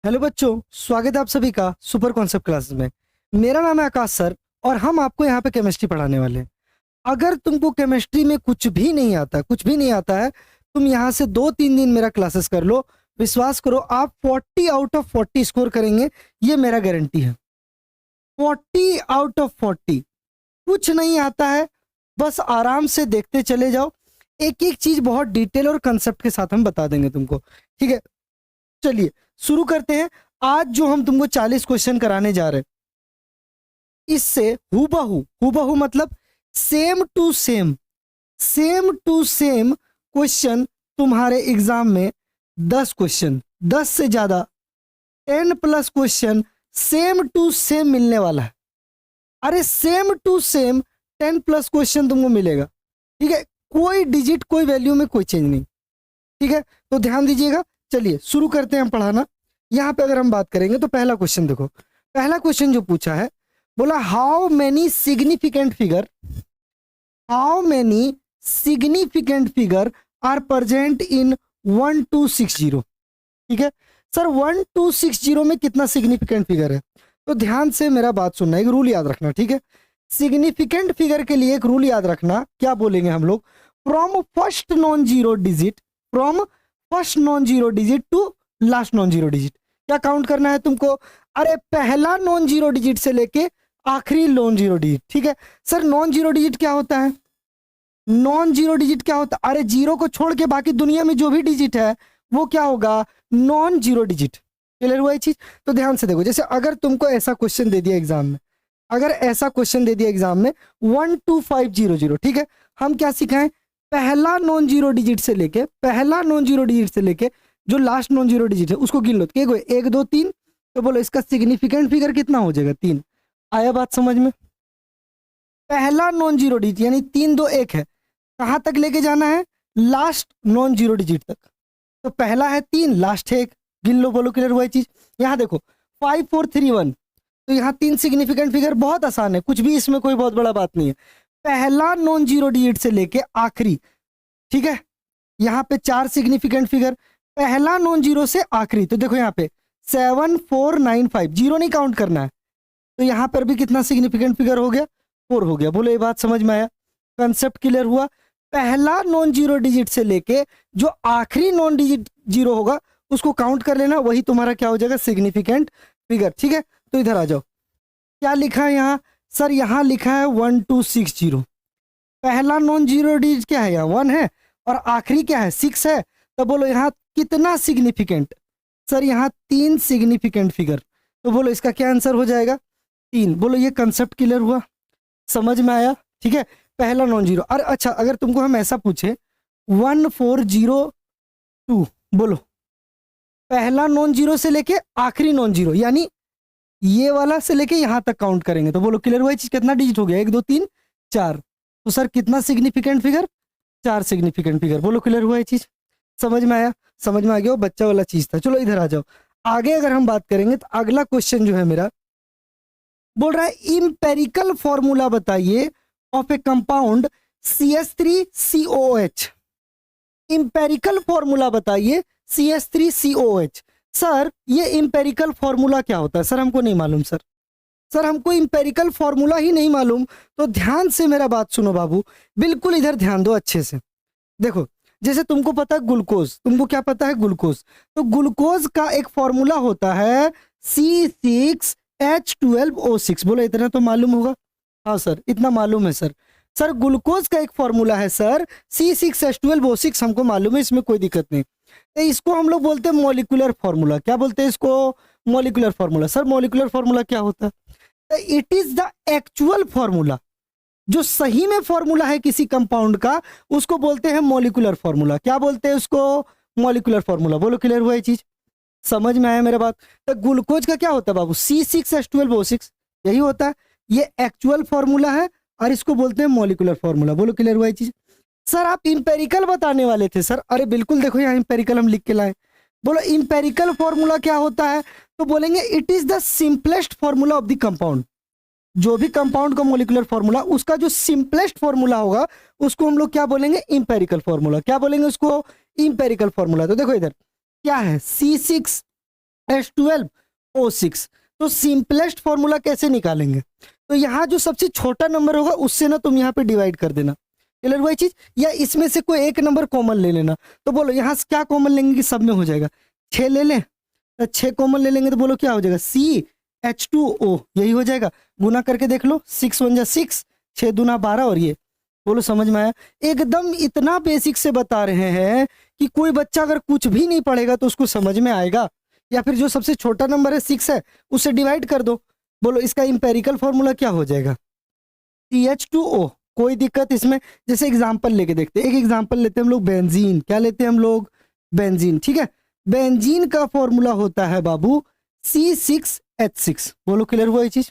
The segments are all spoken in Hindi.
हेलो बच्चों, स्वागत है आप सभी का सुपर कॉन्सेप्ट क्लासेस में। मेरा नाम है आकाश सर और हम आपको यहाँ पे केमिस्ट्री पढ़ाने वाले हैं। अगर तुमको केमिस्ट्री में कुछ भी नहीं आता है, तुम यहाँ से 2-3 दिन मेरा क्लासेस कर लो। विश्वास करो, आप 40 आउट ऑफ 40 स्कोर करेंगे, ये मेरा गारंटी है। 40 आउट ऑफ 40। कुछ नहीं आता है, बस आराम से देखते चले जाओ। एक एक चीज बहुत डिटेल और कंसेप्ट के साथ हम बता देंगे तुमको, ठीक है। चलिए शुरू करते हैं। आज जो हम तुमको 40 क्वेश्चन कराने जा रहे हैं, इससे हूबहू मतलब सेम टू सेम क्वेश्चन तुम्हारे एग्जाम में 10 क्वेश्चन, 10 से ज्यादा 10 plus question same to same मिलने वाला है। अरे same to same 10 plus question तुमको मिलेगा, ठीक है। कोई डिजिट, कोई वैल्यू में कोई चेंज नहीं, ठीक है। तो ध्यान दीजिएगा। चलिए शुरू करते हैं हम पढ़ाना। यहाँ पे अगर हम बात करेंगे तो पहला क्वेश्चन देखो। पहला क्वेश्चन जो पूछा है, बोला how many significant figure are present in 1260। ठीक है सर, 1260 में कितना सिग्निफिकेंट फिगर है? तो ध्यान से मेरा बात सुनना, एक रूल याद रखना, ठीक है। सिग्निफिकेंट फिगर के लिए एक रूल याद रखना, क्या बोलेंगे हम लोग? From first non zero digit to last non zero digit. क्या काउंट करना है तुमको? अरे पहला नॉन जीरो डिजिट से लेके आखिरी नॉन जीरो डिजिट, ठीक है। सर नॉन जीरो डिजिट क्या होता है? अरे जीरो को छोड़ के बाकी दुनिया में जो भी डिजिट है वो क्या होगा? Non zero digit. क्लियर हुआ ये चीज? तो ध्यान से देखो, जैसे अगर तुमको ऐसा क्वेश्चन दे दिया एग्जाम में, 12500, ठीक है। हम क्या सिखाएं? पहला नॉन जीरो डिजिट से लेके जो लास्ट नॉन जीरो डिजिट है उसको गिन लो। एक दो तीन, तो बोलो इसका सिग्निफिकेंट फिगर कितना हो जाएगा? 3। आया बात समझ में? पहला नॉन जीरो डिजिट यानी 3 2 1 है, कहां तक लेके जाना है? लास्ट नॉन जीरो डिजिट तक। तो पहला है 3, लास्ट है 1, गिन लो। बोलो क्लियर हुआ ये चीज? यहाँ देखो 5 4 3 1, तो यहाँ 3 सिग्निफिकेंट फिगर। बहुत आसान है, कुछ भी इसमें कोई बहुत बड़ा बात नहीं है। पहला नॉन जीरो डिजिट से लेके आखिरी, ठीक है। यहाँ पे 4 सिग्निफिकेंट फिगर, पहला नॉन जीरो से आखिरी। तो देखो यहाँ पे 7 4 9 5, जीरो नहीं काउंट करना है। तो यहाँ पर भी कितना सिग्निफिकेंट फिगर हो गया? 4 हो गया। बोलो ये बात समझ में आया? कंसेप्ट क्लियर हुआ? पहला नॉन जीरो डिजिट से लेके जो आखिरी नॉन डिजिट जीरो होगा उसको काउंट कर लेना, वही तुम्हारा क्या हो जाएगा? सिग्निफिकेंट फिगर, ठीक है। तो इधर आ जाओ, क्या लिखा है यहाँ? सर यहाँ लिखा है 1260। पहला नॉन जीरो डिजिट क्या है? यहाँ 1 है और आखिरी क्या है? 6 है। तो बोलो यहाँ कितना सिग्निफिकेंट? सर यहाँ 3 सिग्निफिकेंट फिगर। तो बोलो इसका क्या आंसर हो जाएगा? 3। बोलो ये कंसेप्ट क्लियर हुआ? समझ में आया? ठीक है। पहला नॉन जीरो। अरे अच्छा, अगर तुमको हम ऐसा पूछे 1402, बोलो पहला नॉन जीरो से लेके आखिरी नॉन जीरो, यानी ये वाला से लेके यहां तक काउंट करेंगे। तो बोलो क्लियर हुआ? चीज कितना डिजिट हो गया? 1 2 3 4। तो सर कितना सिग्निफिकेंट फिगर? 4 significant figure. बोलो क्लियर हुआ ये चीज? समझ में आया? समझ में आ गया? वो बच्चा वाला चीज था। चलो इधर आ जाओ। आगे अगर हम बात करेंगे तो अगला क्वेश्चन जो है मेरा, बोल रहा है इंपेरिकल फॉर्मूला बताइए of A compound CH3COOH। Empirical formula बताइए CH3COOH। सर ये इंपेरिकल फॉर्मूला क्या होता है? सर हमको नहीं मालूम सर हमको इंपेरिकल फॉर्मूला ही नहीं मालूम। तो ध्यान से मेरा बात सुनो बाबू, बिल्कुल इधर ध्यान दो अच्छे से। देखो जैसे तुमको पता है ग्लूकोज, तुमको क्या पता है? ग्लूकोज। तो ग्लूकोज का एक फॉर्मूला होता है C6H12O6। बोलो इतना तो मालूम होगा? हाँ सर इतना मालूम है सर। सर ग्लूकोज का एक फॉर्मूला है सर C6H12O6, हमको मालूम है, इसमें कोई दिक्कत नहीं। तो इसको हम लोग बोलते हैं मॉलिक्यूलर फॉर्मूला। क्या बोलते हैं इसको? Molecular formula. Sir molecular formula क्या होता है? It is the actual formula, जो सही में फॉर्मूला है किसी कंपाउंड का, उसको बोलते हैं मॉलिक्यूलर फॉर्मूला। क्या बोलते हैं उसको? Molecular formula. बोलो क्लियर हुआ ये चीज? समझ में आया मेरा बात? तो ग्लूकोज का क्या होता है बाबू? C6H12O6, यही होता है। ये एक्चुअल फॉर्मूला है और इसको बोलते हैं मॉलिक्यूलर फॉर्मूला। बोलो क्लियर हुआ ये चीज? सर आप इंपेरिकल बताने वाले थे सर। अरे बिल्कुल, देखो यहाँ इंपेरिकल हम लिख के लाए। बोलो इंपेरिकल फॉर्मूला क्या होता है? तो बोलेंगे it is the simplest formula of the compound. जो भी कंपाउंड का मॉलिक्यूलर फॉर्मूला, उसका जो सिंपलेस्ट फॉर्मूला होगा उसको हम लोग क्या बोलेंगे? Empirical formula. क्या बोलेंगे उसको? Empirical formula. तो देखो इधर क्या है? C6 H12O6। तो सिंपलेस्ट फॉर्मूला कैसे निकालेंगे? तो यहाँ जो सबसे छोटा नंबर होगा उससे ना तुम यहाँ पे डिवाइड कर देना, क्लियर वही चीज, या इसमें से कोई एक नंबर कॉमन ले लेना। तो बोलो यहाँ से क्या कॉमन लेंगे कि सब में हो जाएगा? 6 ले लें, तो 6 कॉमन ले लेंगे तो बोलो क्या हो जाएगा? CH2O, यही हो जाएगा। गुना करके देख लो, 6 1 जा 6, 6 दूना 12, और ये बोलो समझ में आया? एकदम इतना बेसिक से बता रहे हैं कि कोई बच्चा अगर कुछ भी नहीं पढ़ेगा तो उसको समझ में आएगा। या फिर जो सबसे छोटा नंबर है 6 है, उससे डिवाइड कर दो। बोलो इसका इंपेरिकल फॉर्मूला क्या हो जाएगा? CH2O। कोई दिक्कत इसमें? जैसे एग्जाम्पल लेके देखते हैं, एक एग्जाम्पल लेते हैं हम लोग बेंजीन। क्या लेते हैं हम लोग? बेंजीन, ठीक है। बेंजीन का फॉर्मूला होता है बाबू C6H6। बोलो क्लियर हुआ ये चीज?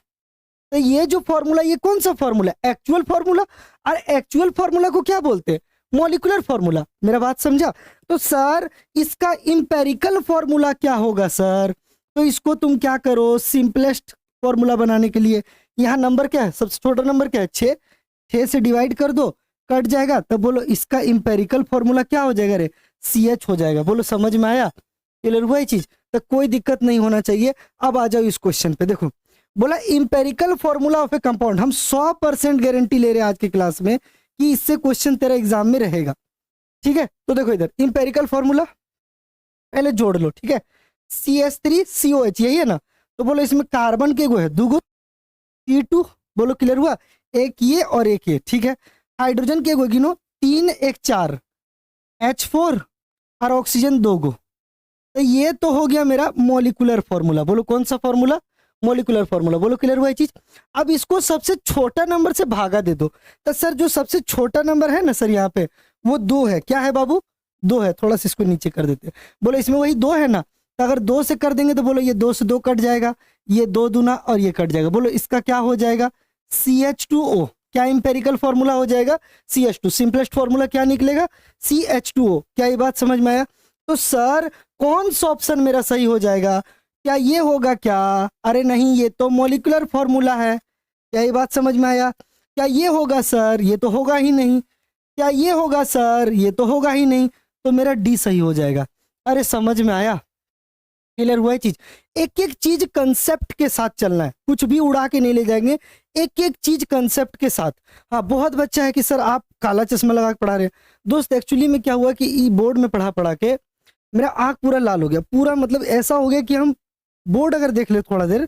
तो ये जो फॉर्मूला, ये कौन सा फॉर्मूला? Actual formula. और एक्चुअल फॉर्मूला को क्या बोलते हैं? Molecular formula. मेरा बात समझा? तो सर इसका इंपेरिकल फॉर्मूला क्या होगा सर? तो इसको तुम क्या करो, सिंपलेस्ट फॉर्मूला बनाने के लिए यहाँ नंबर क्या है? सबसे छोटा नंबर क्या है? 6। 6 से डिवाइड कर दो, कट जाएगा। तब बोलो इसका इंपेरिकल फॉर्मूला क्या हो जाएगा रे? CH हो जाएगा। बोलो समझ में आया? क्लियर हुआ ये चीज? तो कोई दिक्कत नहीं होना चाहिए। अब आ जाओ इस क्वेश्चन पे। देखो बोला empirical formula of A compound. हम 100% गारंटी ले रहे हैं आज की क्लास में कि इससे क्वेश्चन तेरा एग्जाम में रहेगा, ठीक है। तो देखो इधर इंपेरिकल फॉर्मूला पहले जोड़ लो, ठीक है। CH3COH, यही है ना? तो बोलो इसमें कार्बन के गो है, 2 गो, C2। बोलो क्लियर हुआ? एक ये और एक ये, ठीक है। हाइड्रोजन के गो गिनो, 3 1 4, H4, और ऑक्सीजन 2 गो। तो ये तो हो गया मेरा मॉलिक्यूलर फॉर्मूला। बोलो कौन सा फॉर्मूला? Molecular formula. बोलो क्लियर हुआ ये चीज? अब इसको सबसे छोटा नंबर से भागा दे दो। तो सर जो सबसे छोटा नंबर है ना सर यहाँ पे, वो 2 है। क्या है बाबू? 2 है। थोड़ा सा इसको नीचे कर देते हैं। बोलो इसमें वही 2 है ना? तो अगर 2 से कर देंगे तो बोलो ये 2 से 2 कट जाएगा, ये 2 दूना और ये कट जाएगा। बोलो इसका क्या हो जाएगा? CH2O। क्या इंपेरिकल फॉर्मूला हो जाएगा? CH2। सिंपलेस्ट फॉर्मूला क्या निकलेगा? CH2O। क्या ये बात समझ में आया? तो सर कौन सा ऑप्शन मेरा सही हो जाएगा? क्या ये होगा क्या? अरे नहीं, ये तो मॉलिक्यूलर फॉर्मूला है। क्या ये बात समझ में आया? क्या ये होगा सर? ये तो होगा ही नहीं। क्या ये होगा सर? ये तो होगा ही नहीं। तो मेरा D सही हो जाएगा। अरे समझ में आया? क्लियर हुआ है चीज? एक एक चीज कंसेप्ट के साथ चलना है, कुछ भी उड़ा के नहीं ले जाएंगे, एक एक चीज कंसेप्ट के साथ। हाँ बहुत बच्चा है कि सर आप काला चश्मा लगा के पढ़ा रहे हैं। दोस्त एक्चुअली में क्या हुआ कि ई बोर्ड में पढ़ा के मेरा आंख पूरा लाल हो गया, पूरा मतलब ऐसा हो गया कि हम बोर्ड अगर देख ले थोड़ा देर,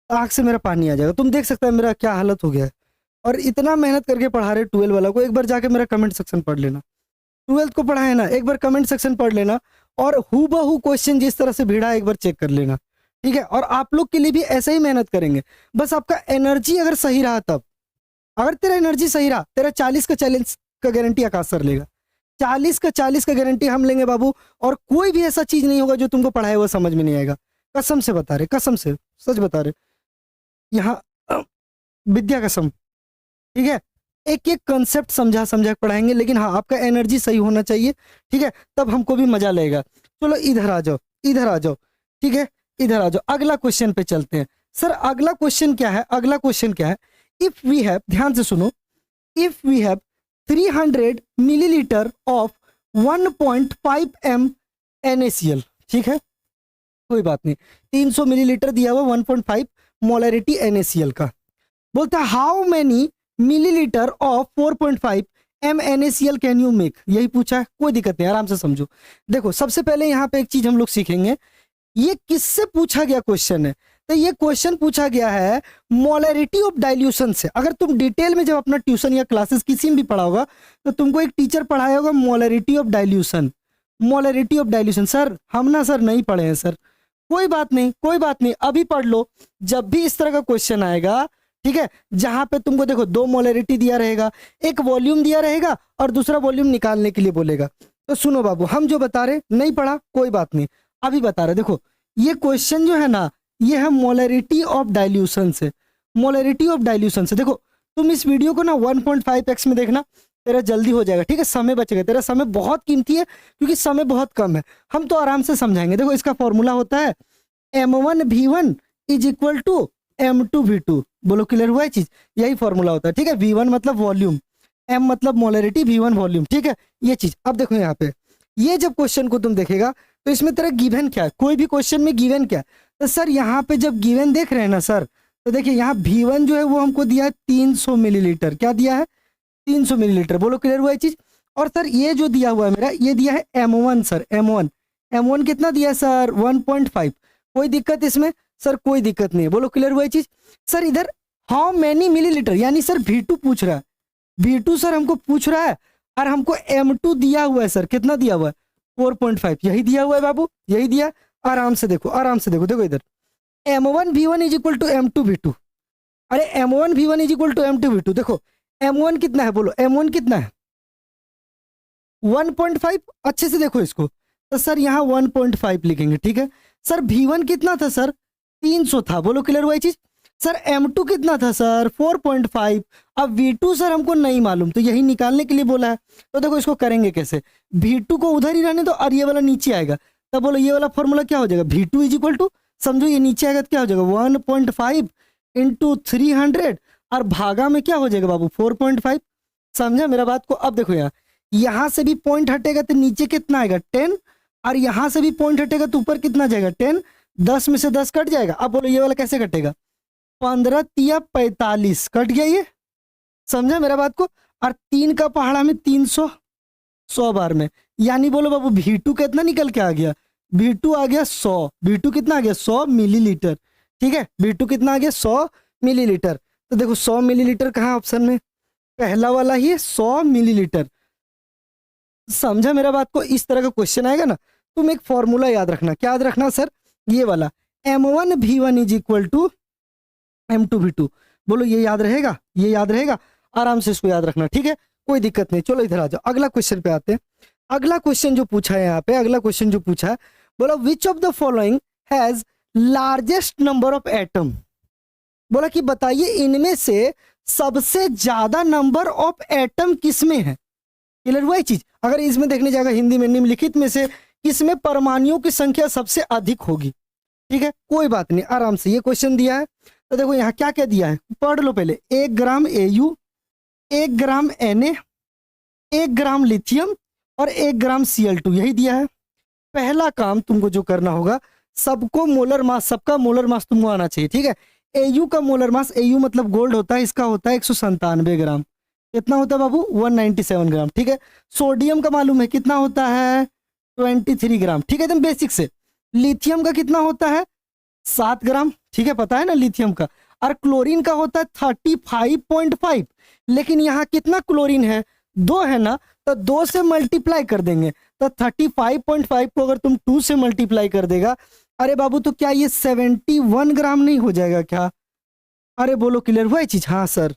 आंख से मेरा पानी आ जाएगा। तुम देख सकते हैं मेरा क्या हालत हो गया है। और इतना मेहनत करके पढ़ा रहे 12 वाला को, एक बार जाके मेरा कमेंट सेक्शन पढ़ लेना। 12th को पढ़ा है ना, एक बार कमेंट सेक्शन पढ़ लेना, और हूबहू क्वेश्चन जिस तरह से भिड़ा है एक बार चेक कर लेना, ठीक है। और आप लोग के लिए भी ऐसे ही मेहनत करेंगे, बस आपका एनर्जी अगर सही रहा तब। अगर तेरा एनर्जी सही रहा, तेरा 40 का चैलेंज का गारंटी आकाश सर लेगा। 40 का गारंटी हम लेंगे बाबू। और कोई भी ऐसा चीज नहीं होगा जो तुमको पढ़ाए वो समझ में नहीं आएगा। कसम से बता रहे, कसम से, सच बता रहे, यहाँ विद्या कसम, ठीक है। एक एक कंसेप्ट समझा समझा पढ़ाएंगे, लेकिन हाँ आपका एनर्जी सही होना चाहिए, ठीक है, तब हमको भी मजा लगेगा। चलो इधर आ जाओ, इधर आ जाओ, ठीक है, इधर आ जाओ। अगला क्वेश्चन पे चलते हैं। सर अगला क्वेश्चन क्या है? अगला क्वेश्चन क्या है? इफ वी हैव, ध्यान से सुनो, if we have 300 millilitre of 1.5 m NaCl, ठीक है, कोई बात नहीं, 300 मिलीलीटर दिया हुआ 1.5 मोलरिटी NaCl का। बोलता है how many millilitre of 4.5 m NaCl can you make, यही पूछा है। कोई दिक्कत नहीं, आराम से समझो। देखो सबसे पहले यहाँ पे एक चीज हम लोग सीखेंगे, ये किससे पूछा गया क्वेश्चन है? तो ये क्वेश्चन पूछा गया है मोलरिटी ऑफ डाइल्यूशन से। अगर तुम डिटेल में जब अपना ट्यूशन या क्लासेस किसी में भी पढ़ा होगा तो तुमको एक टीचर पढ़ाया होगा molarity of dilution. Molarity of dilution sir हम ना सर नहीं पढ़े हैं सर। कोई बात नहीं, कोई बात नहीं, अभी पढ़ लो। जब भी इस तरह का क्वेश्चन आएगा, ठीक है, जहां पे तुमको देखो 2 मोलरिटी दिया रहेगा, एक वॉल्यूम दिया रहेगा और दूसरा वॉल्यूम निकालने के लिए बोलेगा। तो सुनो बाबू, हम जो बता रहे नहीं पढ़ा, कोई बात नहीं, अभी बता रहे। देखो ये क्वेश्चन जो है ना, ये है मोलरिटी ऑफ डाइल्यूशन से। मोलरिटी ऑफ डाइल्यूशन से देखो, तुम इस वीडियो को ना 1.5x में देखना, तेरा जल्दी हो जाएगा, ठीक है, समय बचेगा। तेरा समय बहुत कीमती है क्योंकि समय बहुत कम है, हम तो आराम से समझाएंगे। देखो इसका फॉर्मूला होता है m1v1 is equal to m2v2। बोलो क्लियर हुआ है चीज? यही फॉर्मूला होता है, ठीक है। v1 मतलब वॉल्यूम, m मतलब मोलरिटी, v1 वॉल्यूम, ठीक है, ये चीज। अब देखो यहाँ पे, ये जब क्वेश्चन को तुम देखेगा तो इसमें तेरा गिवन क्या है, कोई भी क्वेश्चन में गिवन क्या है। तो सर यहाँ पे जब गिवन देख रहे हैं ना सर, तो देखिए यहाँ V1 जो है वो हमको दिया है 300 मिलीलीटर, क्या दिया है 300 मिलीलीटर। बोलो क्लियर हुआ ये चीज। और सर ये जो दिया हुआ है मेरा, ये दिया है M1 सर, M1 कितना दिया है सर 1.5। कोई दिक्कत इसमें सर, कोई दिक्कत नहीं है। बोलो क्लियर हुआ ये चीज। सर इधर हाउ मैनी मिलीलीटर, यानी सर V2 पूछ रहा है, V2 सर हमको पूछ रहा है, और हमको M2 दिया हुआ है सर, कितना दिया हुआ है 4.5, यही दिया हुआ है बाबू, यही दिया। आराम से देखो, आराम से देखो, देखो इधर M1 V1 is equal to M2 V2। अरे M1 V1 is equal to M2 V2। देखो M1 कितना है, बोलो M1 कितना है 1.5। अच्छे से देखो इसको, तो सर यहाँ 1.5 लिखेंगे, ठीक है। सर V1 कितना था सर 300 था। बोलो क्लियर हुआ ये चीज। सर M2 कितना था सर 4.5। अब V2 सर हमको नहीं मालूम, तो यही निकालने के लिए बोला है। तो देखो इसको करेंगे कैसे, V2 को उधर ही रहने दो और ये वाला नीचे आएगा। तब बोलो ये वाला फॉर्मूला क्या हो जाएगा, V2 इज इक्वल टू, समझो ये नीचे आएगा तो क्या हो जाएगा 1.5 इंटू 300, और भागा में क्या हो जाएगा बाबू 4.5। समझा मेरा बात को। अब देखो यहाँ से भी पॉइंट हटेगा तो नीचे कितना आएगा 10, और यहाँ से भी पॉइंट हटेगा तो ऊपर कितना जाएगा 10। 10 में से 10 कट जाएगा। अब बोलो ये वाला कैसे कटेगा, 15 तिया 45 कट गया ये। समझा मेरा बात को। और 3 का पहाड़ा में 300, 100 बार में, यानी बोलो बाबू V2 कितना निकल के आ गया, V2 आ गया 100। V2 कितना आ गया 100 मिलीलीटर, ठीक है। V2 कितना आ गया 100 मिलीलीटर। तो देखो 100 मिलीलीटर कहाँ ऑप्शन में, पहला वाला ही है 100 मिलीलीटर। समझा मेरा बात को। इस तरह का क्वेश्चन आएगा ना, तुम एक फॉर्मूला याद रखना, क्या याद रखना सर, ये वाला M1 V1 is equal to M2 V2। बोलो ये याद रहेगा, ये याद रहेगा, आराम से इसको याद रखना, ठीक है, कोई दिक्कत नहीं। चलो इधर आ जाओ, अगला क्वेश्चन पे आते हैं। अगला क्वेश्चन जो पूछा है यहाँ पे, अगला क्वेश्चन जो पूछा है, बोलो विच of the following has largest number of atom. बोला कि बताइए इनमें से सबसे ज्यादा नंबर ऑफ एटम किसमें है। क्लियर हुआ ये चीज। अगर इसमें देखने जाएगा हिंदी में, निम्नलिखित में से किसमें परमाणुओं की संख्या सबसे अधिक होगी, ठीक है, कोई बात नहीं, आराम से ये क्वेश्चन दिया है। तो देखो यहाँ क्या क्या दिया है, पढ़ लो पहले। 1 ग्राम AU, 1 ग्राम Na, 1 ग्राम लिथियम और 1 ग्राम Cl2, यही दिया है। पहला काम तुमको जो करना होगा, सबको मोलर मास, सबका मोलर मास तुमको आना चाहिए, ठीक है। AU का मोलर मास, AU मतलब गोल्ड होता है, इसका होता है 197 ग्राम। कितना होता है बाबू 197 ग्राम, ठीक है। सोडियम का मालूम है कितना होता है 23 ग्राम, ठीक है, एकदम बेसिक से। लिथियम का कितना होता है 7 ग्राम, ठीक है, पता है ना लिथियम का। और क्लोरीन का होता है 35.5। लेकिन यहाँ कितना क्लोरीन है 2 है ना, तो 2 से मल्टीप्लाई कर देंगे, तो 35.5 को अगर तुम 2 से मल्टीप्लाई कर देगा, अरे बाबू तो क्या ये 71 ग्राम नहीं हो जाएगा क्या। अरे बोलो क्लियर हुआ ये चीज। हाँ सर,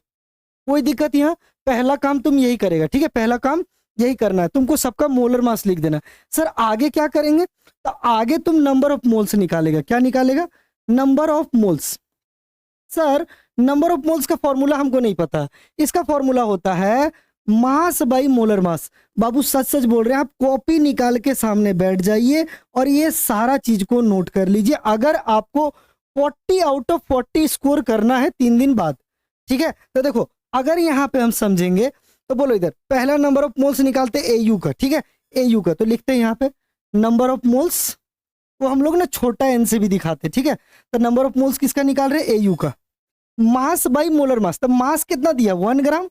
कोई दिक्कत। यहाँ पहला काम तुम यही करेगा, ठीक है, पहला काम यही करना है तुमको, सबका मोलर मास लिख देना। सर आगे क्या करेंगे, तो आगे तुम नंबर ऑफ मोल्स निकालेगा। क्या निकालेगा, number of moles. Sir number of moles का फॉर्मूला हमको नहीं पता, इसका फॉर्मूला होता है मास बाई मोलर मास। बाबू सच सच बोल रहे हैं आप, कॉपी निकाल के सामने बैठ जाइए और ये सारा चीज को नोट कर लीजिए। अगर आपको 40 आउट ऑफ 40 स्कोर करना है 3 दिन बाद, ठीक है। तो देखो अगर यहाँ पे हम समझेंगे तो बोलो इधर पहला नंबर ऑफ मोल्स निकालते AU का, ठीक है, AU का। तो लिखते हैं यहाँ पे नंबर ऑफ मोल्स, वो हम लोग ना छोटा n से भी दिखाते, ठीक है। तो नंबर ऑफ मोल्स किसका निकाल रहे हैं AU का। मास बाई मोलर मास, तो मास कितना दिया 1 ग्राम,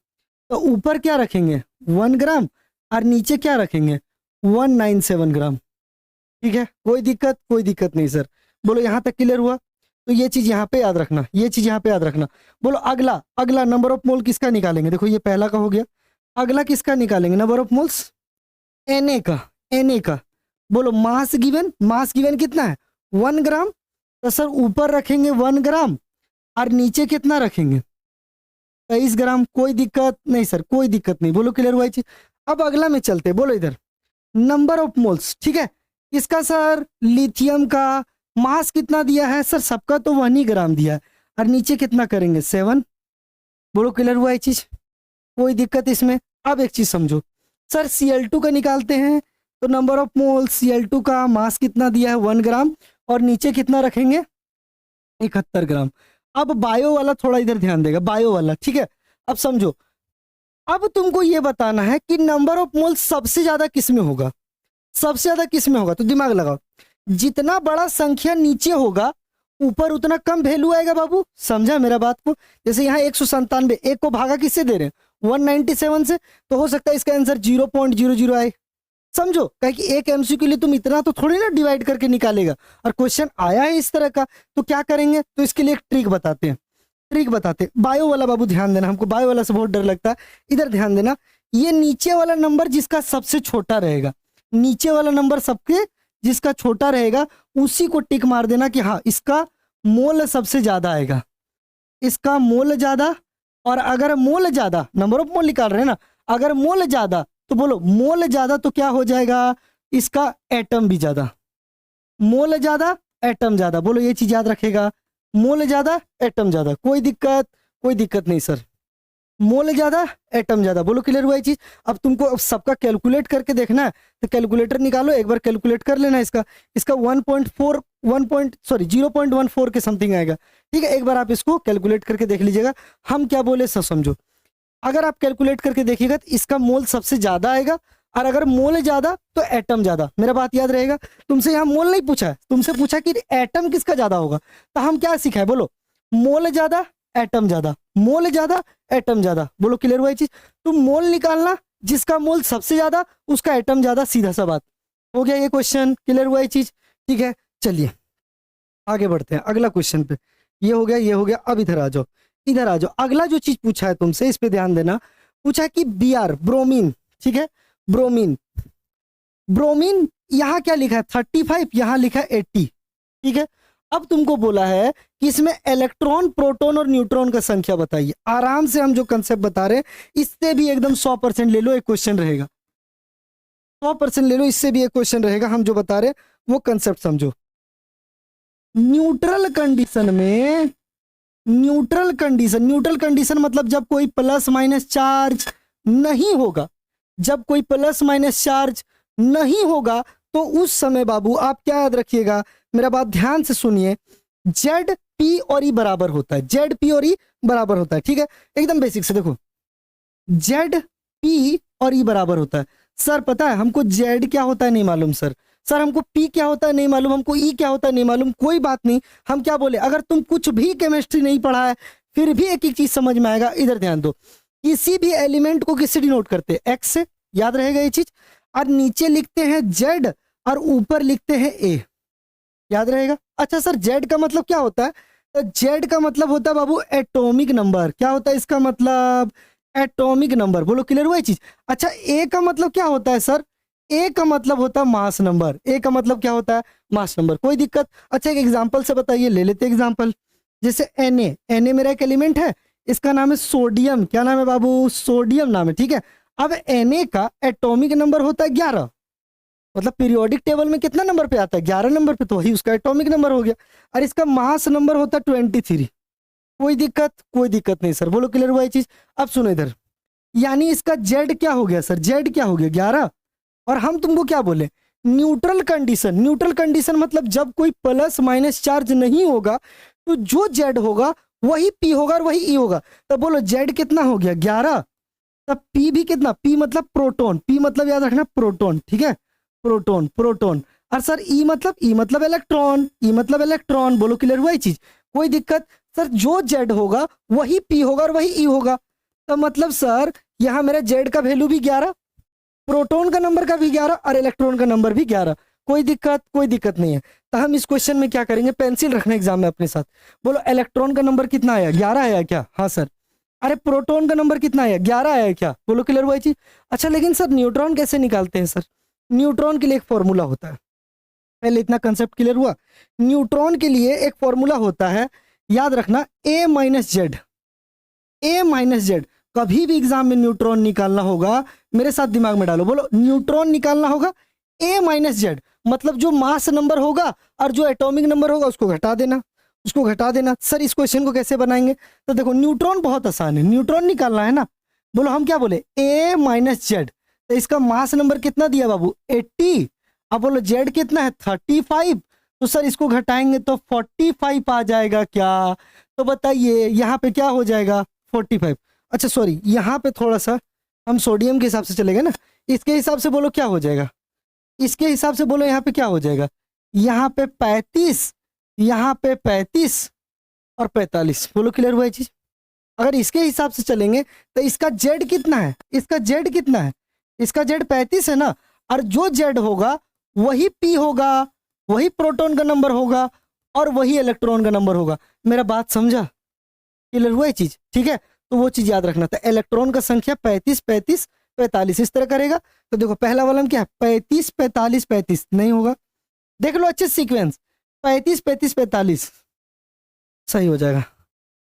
तो ऊपर क्या रखेंगे 1 ग्राम और नीचे क्या रखेंगे 197 ग्राम, ठीक है, कोई दिक्कत, कोई दिक्कत नहीं सर। बोलो यहाँ तक क्लियर हुआ। तो ये चीज यहाँ पे याद रखना, ये चीज यहाँ पे याद रखना। बोलो अगला, अगला नंबर ऑफ मोल किसका निकालेंगे, देखो ये पहला का हो गया, अगला किसका निकालेंगे नंबर ऑफ मोल्स Na का, Na का। बोलो मास गिवन, मास गिवन कितना है 1 ग्राम, तो सर ऊपर रखेंगे 1 ग्राम और नीचे कितना रखेंगे 23 ग्राम। कोई दिक्कत नहीं सर, कोई दिक्कत नहीं। बोलो क्लियर हुआ चीज। अब अगला में चलते, बोलो इधर नंबर ऑफ मोल्स, ठीक है, किसका सर लिथियम का। मास कितना दिया है सर, सबका तो 1 ही ग्राम दिया है, और नीचे कितना करेंगे 7। बोलो क्लियर हुआ ये चीज, कोई दिक्कत इसमें। अब एक चीज समझो सर, Cl2 का निकालते हैं, तो नंबर ऑफ मोल Cl2 का मास कितना दिया है 1 ग्राम, और नीचे कितना रखेंगे 71 ग्राम। अब बायो वाला थोड़ा इधर ध्यान देगा, बायो वाला, ठीक है। अब समझो, अब तुमको ये बताना है कि नंबर ऑफ मोल सबसे ज्यादा किस में होगा। सबसे ज्यादा किस में होगा? तो दिमाग लगाओ, जितना बड़ा संख्या नीचे होगा ऊपर उतना कम वैल्यू आएगा बाबू, समझा मेरा बात को? जैसे यहाँ 197, एक को भागा किससे दे रहे हैं? 197 से, तो हो सकता है इसका आंसर 0.00 आए, समझो? कहे कि एक एमसीक्यू के लिए तुम इतना तो थोड़ी ना डिवाइड करके निकालेगा, और क्वेश्चन आया है इस तरह का, तो क्या करेंगे? तो इसके लिए एक ट्रिक बताते हैं, ट्रिक बताते हैं। बायो वाला बाबू ध्यान देना, हमको बायो वाला से बहुत डर लगता है, इधर ध्यान देना। ये नीचे वाला नंबर जिसका सबसे छोटा रहेगा, नीचे वाला नंबर सबके जिसका छोटा रहेगा, उसी को टिक मार देना कि हाँ इसका मोल सबसे ज्यादा आएगा, इसका मोल ज्यादा। और अगर मोल ज्यादा, नंबर ऑफ मोल निकाल रहे हैं ना, अगर मोल ज्यादा तो बोलो मोल ज्यादा तो क्या हो जाएगा? इसका एटम भी ज्यादा, मोल ज्यादा एटम ज्यादा, बोलो ये चीज याद रखेगा, मोल ज्यादा एटम ज्यादा। कोई दिक्कत? कोई दिक्कत नहीं सर, मोल ज्यादा एटम ज्यादा, बोलो क्लियर हुआ ये चीज? अब तुमको अब सबका कैलकुलेट करके देखना है, तो कैलकुलेटर निकालो, एक बार कैलकुलेट कर लेना इसका। इसका 0.14 के समथिंग आएगा, ठीक है? एक बार आप इसको कैलकुलेट करके देख लीजिएगा। हम क्या बोले सब समझो, अगर आप कैलकुलेट करके देखिएगा तो इसका मोल सबसे ज्यादा आएगा, और अगर मोल ज्यादा तो एटम ज्यादा। मेरा बात याद रहेगा? तुमसे यहाँ मोल नहीं पूछा है, तुमसे पूछा कि एटम किसका ज्यादा होगा, तो हम क्या सीखा है? बोलो मोल ज्यादा एटम ज्यादा, मोल ज्यादा एटम ज्यादा, बोलो क्लियर हुआ ये चीज? तुम मोल निकालना, जिसका मोल सबसे ज्यादा उसका एटम ज्यादा, सीधा सा बात हो गया। ये क्वेश्चन क्लियर हुआ ये चीज? ठीक है, चलिए आगे बढ़ते हैं अगला क्वेश्चन पे। ये हो गया, ये हो गया। अब इधर आ जाओ, इधर आ जाओ। अगला जो चीज पूछा है तुमसे, इस पे ध्यान देना। पूछा कि Br ब्रोमीन, ठीक है? ब्रोमीन, ब्रोमीन यहाँ क्या लिखा है? 35, यहाँ लिखा है 80, ठीक है? अब तुमको बोला है कि इसमें इलेक्ट्रॉन, प्रोटॉन और न्यूट्रॉन का संख्या बताइए। आराम से हम जो कंसेप्ट बता रहे हैं इससे भी एकदम 100% ले लो, एक क्वेश्चन रहेगा। 100% ले लो, इससे भी एक क्वेश्चन रहेगा। हम जो बता रहे हैं वो कंसेप्ट समझो। न्यूट्रल कंडीशन में, न्यूट्रल कंडीशन, न्यूट्रल कंडीशन मतलब जब कोई प्लस माइनस चार्ज नहीं होगा, जब कोई प्लस माइनस चार्ज नहीं होगा, तो उस समय बाबू आप क्या याद रखिएगा, मेरा बात ध्यान से सुनिए, जेड पी और ई बराबर होता है, जेड पी और ई बराबर होता है, ठीक है? एकदम बेसिक से देखो, जेड पी और ई बराबर होता है। सर पता है हमको जेड क्या होता है नहीं मालूम सर, सर हमको पी क्या होता है नहीं मालूम, हमको ई क्या होता है नहीं मालूम। कोई बात नहीं, हम क्या बोले, अगर तुम कुछ भी केमिस्ट्री नहीं पढ़ा है फिर भी एक एक चीज समझ में आएगा। इधर ध्यान दो, किसी भी एलिमेंट को किससे डिनोट करते हैं? एक्स से, याद रहेगा ये चीज। और नीचे लिखते हैं जेड और ऊपर लिखते हैं ए, याद रहेगा? अच्छा सर जेड का मतलब क्या होता है? तो जेड का मतलब होता है बाबू एटॉमिक नंबर। क्या होता है इसका मतलब? एटॉमिक नंबर, बोलो क्लियर हुआ ये चीज? अच्छा ए का मतलब क्या होता है सर? ए का मतलब होता है मास नंबर। ए का मतलब क्या होता है? Mass number. कोई दिक्कत? अच्छा एक एग्जांपल से बताइए, ले लेते एग्जांपल। जैसे Na, Na मेरा एक एलिमेंट है, इसका नाम है सोडियम। क्या नाम है बाबू? सोडियम नाम है, ठीक है? अब Na का एटॉमिक नंबर होता है 11, मतलब पीरियोडिक टेबल में कितना नंबर पे आता है? 11 नंबर पे, तो वही उसका एटॉमिक नंबर हो गया। और इसका मास नंबर होता है 23। कोई दिक्कत? कोई दिक्कत नहीं सर, बोलो क्लियर हुआ ये चीज? अब सुनो इधर, यानी इसका जेड क्या हो गया सर? जेड क्या हो गया? 11। और हम तुमको क्या बोले? Neutral condition. न्यूट्रल कंडीशन मतलब जब कोई प्लस माइनस चार्ज नहीं होगा तो जो जेड होगा वही पी होगा और वही ई होगा। तो बोलो जेड कितना हो गया? 11। तब पी भी कितना? पी मतलब प्रोटॉन, पी मतलब याद रखना प्रोटॉन, ठीक है? Proton, proton. और सर ई मतलब इलेक्ट्रॉन, ई मतलब इलेक्ट्रॉन। बोलो क्लियर हुआ ये चीज? कोई दिक्कत? सर जो जेड होगा वही पी होगा और वही ई होगा। तो मतलब सर यहाँ मेरा जेड का वैल्यू भी 11, प्रोटॉन का नंबर का भी 11 और इलेक्ट्रॉन का नंबर भी 11। कोई दिक्कत? कोई दिक्कत नहीं है। तो हम इस क्वेश्चन में क्या करेंगे, पेंसिल रखना एग्जाम में अपने साथ। बोलो इलेक्ट्रॉन का नंबर कितना आया? 11 आया क्या? हाँ सर। अरे प्रोटॉन का नंबर कितना आया? 11 आया क्या? बोलो क्लियर हुआ ये चीज? अच्छा लेकिन सर न्यूट्रॉन कैसे निकालते हैं सर? न्यूट्रॉन के लिए एक फॉर्मूला होता है, पहले इतना कंसेप्ट क्लियर हुआ? न्यूट्रॉन के लिए एक फॉर्मूला होता है, याद रखना, A minus Z. A minus Z. कभी भी एग्जाम में न्यूट्रॉन निकालना होगा, मेरे साथ दिमाग में डालो, बोलो न्यूट्रॉन निकालना होगा A माइनस जेड, मतलब जो मास नंबर होगा और जो एटॉमिक नंबर होगा उसको घटा देना, उसको घटा देना। सर इस क्वेश्चन को कैसे बनाएंगे? तो देखो न्यूट्रॉन बहुत आसान है, न्यूट्रॉन निकालना है ना। बोलो हम क्या बोले? A minus Z. तो इसका मास नंबर कितना दिया बाबू? 80। अब बोलो जेड कितना है? 35। तो सर इसको घटाएंगे तो 45 आ जाएगा क्या? तो बताइए यहाँ पे क्या हो जाएगा? 45। अच्छा सॉरी, यहाँ पे थोड़ा सा हम सोडियम के हिसाब से चलेंगे ना, इसके हिसाब से बोलो क्या हो जाएगा? इसके हिसाब से बोलो यहाँ पे क्या हो जाएगा, यहाँ पे 35, यहाँ पे 35 और 45। बोलो क्लियर हुआ ये चीज। अगर इसके हिसाब से चलेंगे तो इसका जेड कितना है, इसका जेड कितना है, इसका जेड 35 है ना, और जो जेड होगा वही पी होगा, वही प्रोटॉन का नंबर होगा और वही इलेक्ट्रॉन का नंबर होगा। मेरा बात समझा, क्लियर हुआ ये चीज, ठीक है। तो वो चीज याद रखना था, इलेक्ट्रॉन का संख्या 35 35 45 इस तरह करेगा। तो देखो पहला वाला क्या है, 35 45 35 नहीं होगा, देख लो अच्छे सीक्वेंस, 35 35 45 सही हो जाएगा।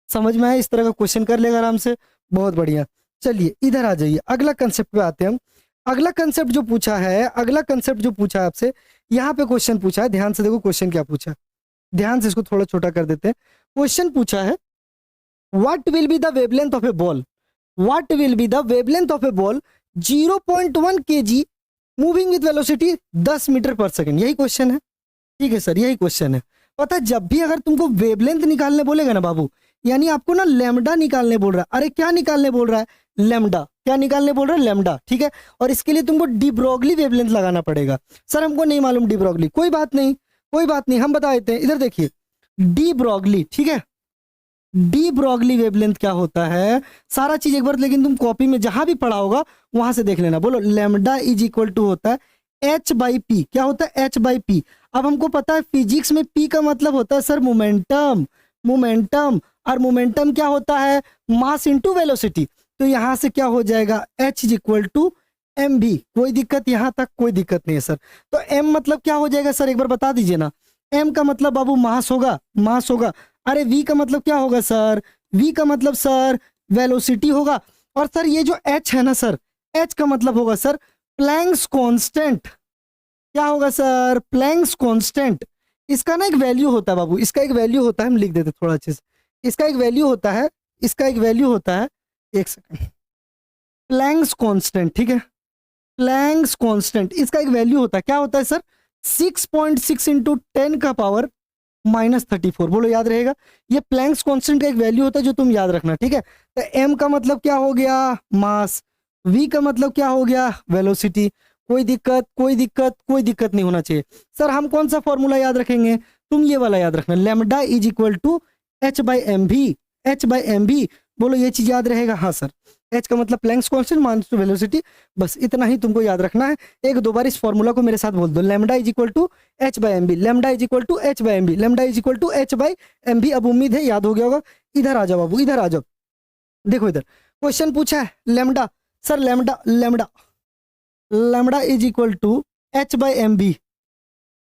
समझ में आया, इस तरह का क्वेश्चन कर लेगा आराम से, बहुत बढ़िया। चलिए इधर आ जाइए, अगला कंसेप्ट पे आते हैं हम। अगला कंसेप्ट जो पूछा है, अगला कंसेप्ट जो पूछा है आपसे, यहाँ पे क्वेश्चन पूछा है, ध्यान से देखो क्वेश्चन क्या पूछा है, ध्यान से इसको थोड़ा छोटा कर देते हैं। क्वेश्चन पूछा है what will be the wavelength of a ball, what will be the wavelength of a ball 0.1 kg moving with velocity 10 metre per second. यही क्वेश्चन है, ठीक है सर, यही क्वेश्चन है। पता है जब भी अगर तुमको वेवलेंथ निकालने बोलेगा ना बाबू, यानी आपको ना लैम्डा निकालने बोल रहा है, अरे क्या निकालने बोल रहा है, लैम्डा, क्या निकालने बोल रहा है, लैम्डा, ठीक है। और इसके लिए तुमको डी ब्रोगली वेवलेंथ लगाना पड़ेगा। सर हमको नहीं मालूम डी ब्रोगली, कोई बात नहीं, कोई बात नहीं, हम बता देते हैं। इधर देखिए डी ब्रोगली, ठीक है, डी ब्रोगली वेवलेंथ क्या होता है, सारा चीज एक बार लेकिन तुम कॉपी में जहां भी पढ़ा होगा वहां से देख लेना। बोलो लैम्डा इज इक्वल टू होता है एच बाई पी, क्या होता है, एच बाई पी। अब हमको पता है फिजिक्स में पी का मतलब होता है सर मोमेंटम, मोमेंटम, और मोमेंटम क्या होता है, मास इनटू वेलोसिटी। तो यहां से क्या हो जाएगा, h is equal to m v. कोई दिक्कत, यहां तक कोई दिक्कत नहीं है सर। तो एम मतलब क्या हो जाएगा सर, एक बार बता दीजिए ना। एम का मतलब बाबू मास होगा, मास होगा। अरे वी का मतलब क्या होगा सर, वी का मतलब सर वेलोसिटी होगा। और सर ये जो एच है ना सर, एच का मतलब होगा सर प्लैंक्स कांस्टेंट। क्या होगा सर, प्लैंक्स कांस्टेंट। इसका ना एक वैल्यू होता है बाबू, इसका एक वैल्यू होता है, हम लिख देते थोड़ा अच्छे से। इसका एक वैल्यू होता है, इसका एक वैल्यू होता है, एक सेकंड, प्लैंक्स कांस्टेंट, ठीक है, प्लैंक्स कांस्टेंट। इसका एक वैल्यू होता है, क्या होता है सर, 6.6 इंटू 10 का पावर -34। बोलो याद रहेगा, ये प्लैंक्स कांस्टेंट का एक वैल्यू होता है जो तुम याद रखना, ठीक है। तो एम का मतलब क्या हो गया, मास, वी का मतलब क्या हो गया, वेलोसिटी। कोई दिक्कत, कोई दिक्कत, कोई दिक्कत नहीं होना चाहिए। सर हम कौन सा फॉर्मूला याद रखेंगे, तुम ये वाला याद रखना, lambda is equal to h by m v, h by m v. बोलो ये चीज याद रहेगा, हाँ सर। एच का मतलब Planck's constant minus two velocity, बस इतना ही तुमको याद रखना है। एक दो बार इस फॉर्मूला को मेरे साथ बोल दो, lambda is equal to h by m v, lambda is equal to h by m v, lambda is equal to h by m v. अब उम्मीद है याद हो गया होगा। इधर आ जाओ बाबू, इधर आ जाओ, देखो इधर क्वेश्चन पूछा है lambda, sir lambda, lambda, lambda is equal to h by m v,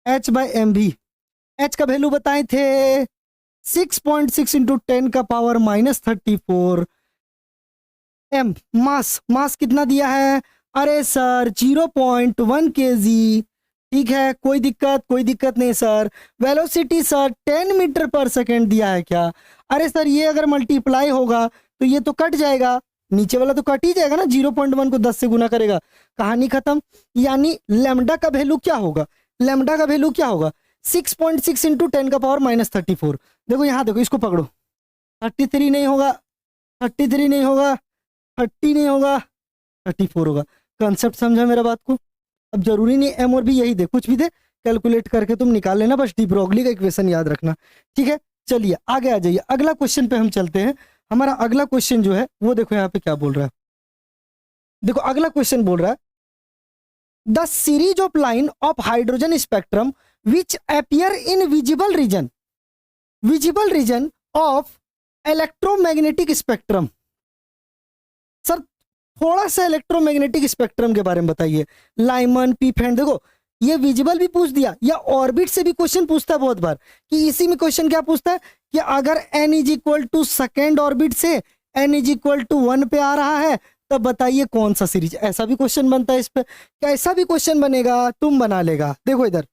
h by m v. H का वैल्यू बताए थे 6.6 इंटू 10 का पावर -34। एम मास, मास कितना दिया है, अरे सर 0.1 kg, ठीक है, कोई दिक्कत, कोई दिक्कत नहीं sir. Velocity sir 10 metre per second दिया है क्या, अरे सर ये अगर मल्टीप्लाई होगा तो ये तो कट जाएगा, नीचे वाला तो कट ही जाएगा ना, 0.1 को 10 से गुना करेगा, कहानी खत्म। यानी लैम्डा का वैल्यू क्या होगा, लैम्डा का वैल्यू क्या होगा, 6.6 इंटू 10 का पावर -34। देखो यहाँ देखो, इसको पकड़ो, 33 नहीं होगा, 33 नहीं होगा, 30 नहीं होगा, 34 होगा। कंसेप्ट समझा मेरा बात को। अब जरूरी नहीं एम और भी यही दे, कुछ भी दे कैलकुलेट करके तुम निकाल लेना, बस डी ब्रोगली का इक्वेशन याद रखना, ठीक है। चलिए आगे आ जाइए, अगला क्वेश्चन पे हम चलते हैं। हमारा अगला क्वेश्चन जो है वो देखो यहाँ पे क्या बोल रहा है, देखो अगला क्वेश्चन बोल रहा है the series of line of hydrogen spectrum which appear in visible region, visible region of electromagnetic spectrum. Sir थोड़ा सा इलेक्ट्रोमैग्नेटिक स्पेक्ट्रम के बारे में बताइए। लाइमन, पीफेंड, देखो ये विजिबल भी पूछ दिया, या ऑर्बिट से भी क्वेश्चन पूछता है बहुत बार, कि इसी में क्वेश्चन क्या पूछता है कि अगर n is equal to second orbit से n इज इक्वल टू 1 पे आ रहा है तब बताइए कौन सा सीरीज। ऐसा भी क्वेश्चन बनता है इस पे, कैसा भी क्वेश्चन बनेगा तुम बना लेगा। देखो इधर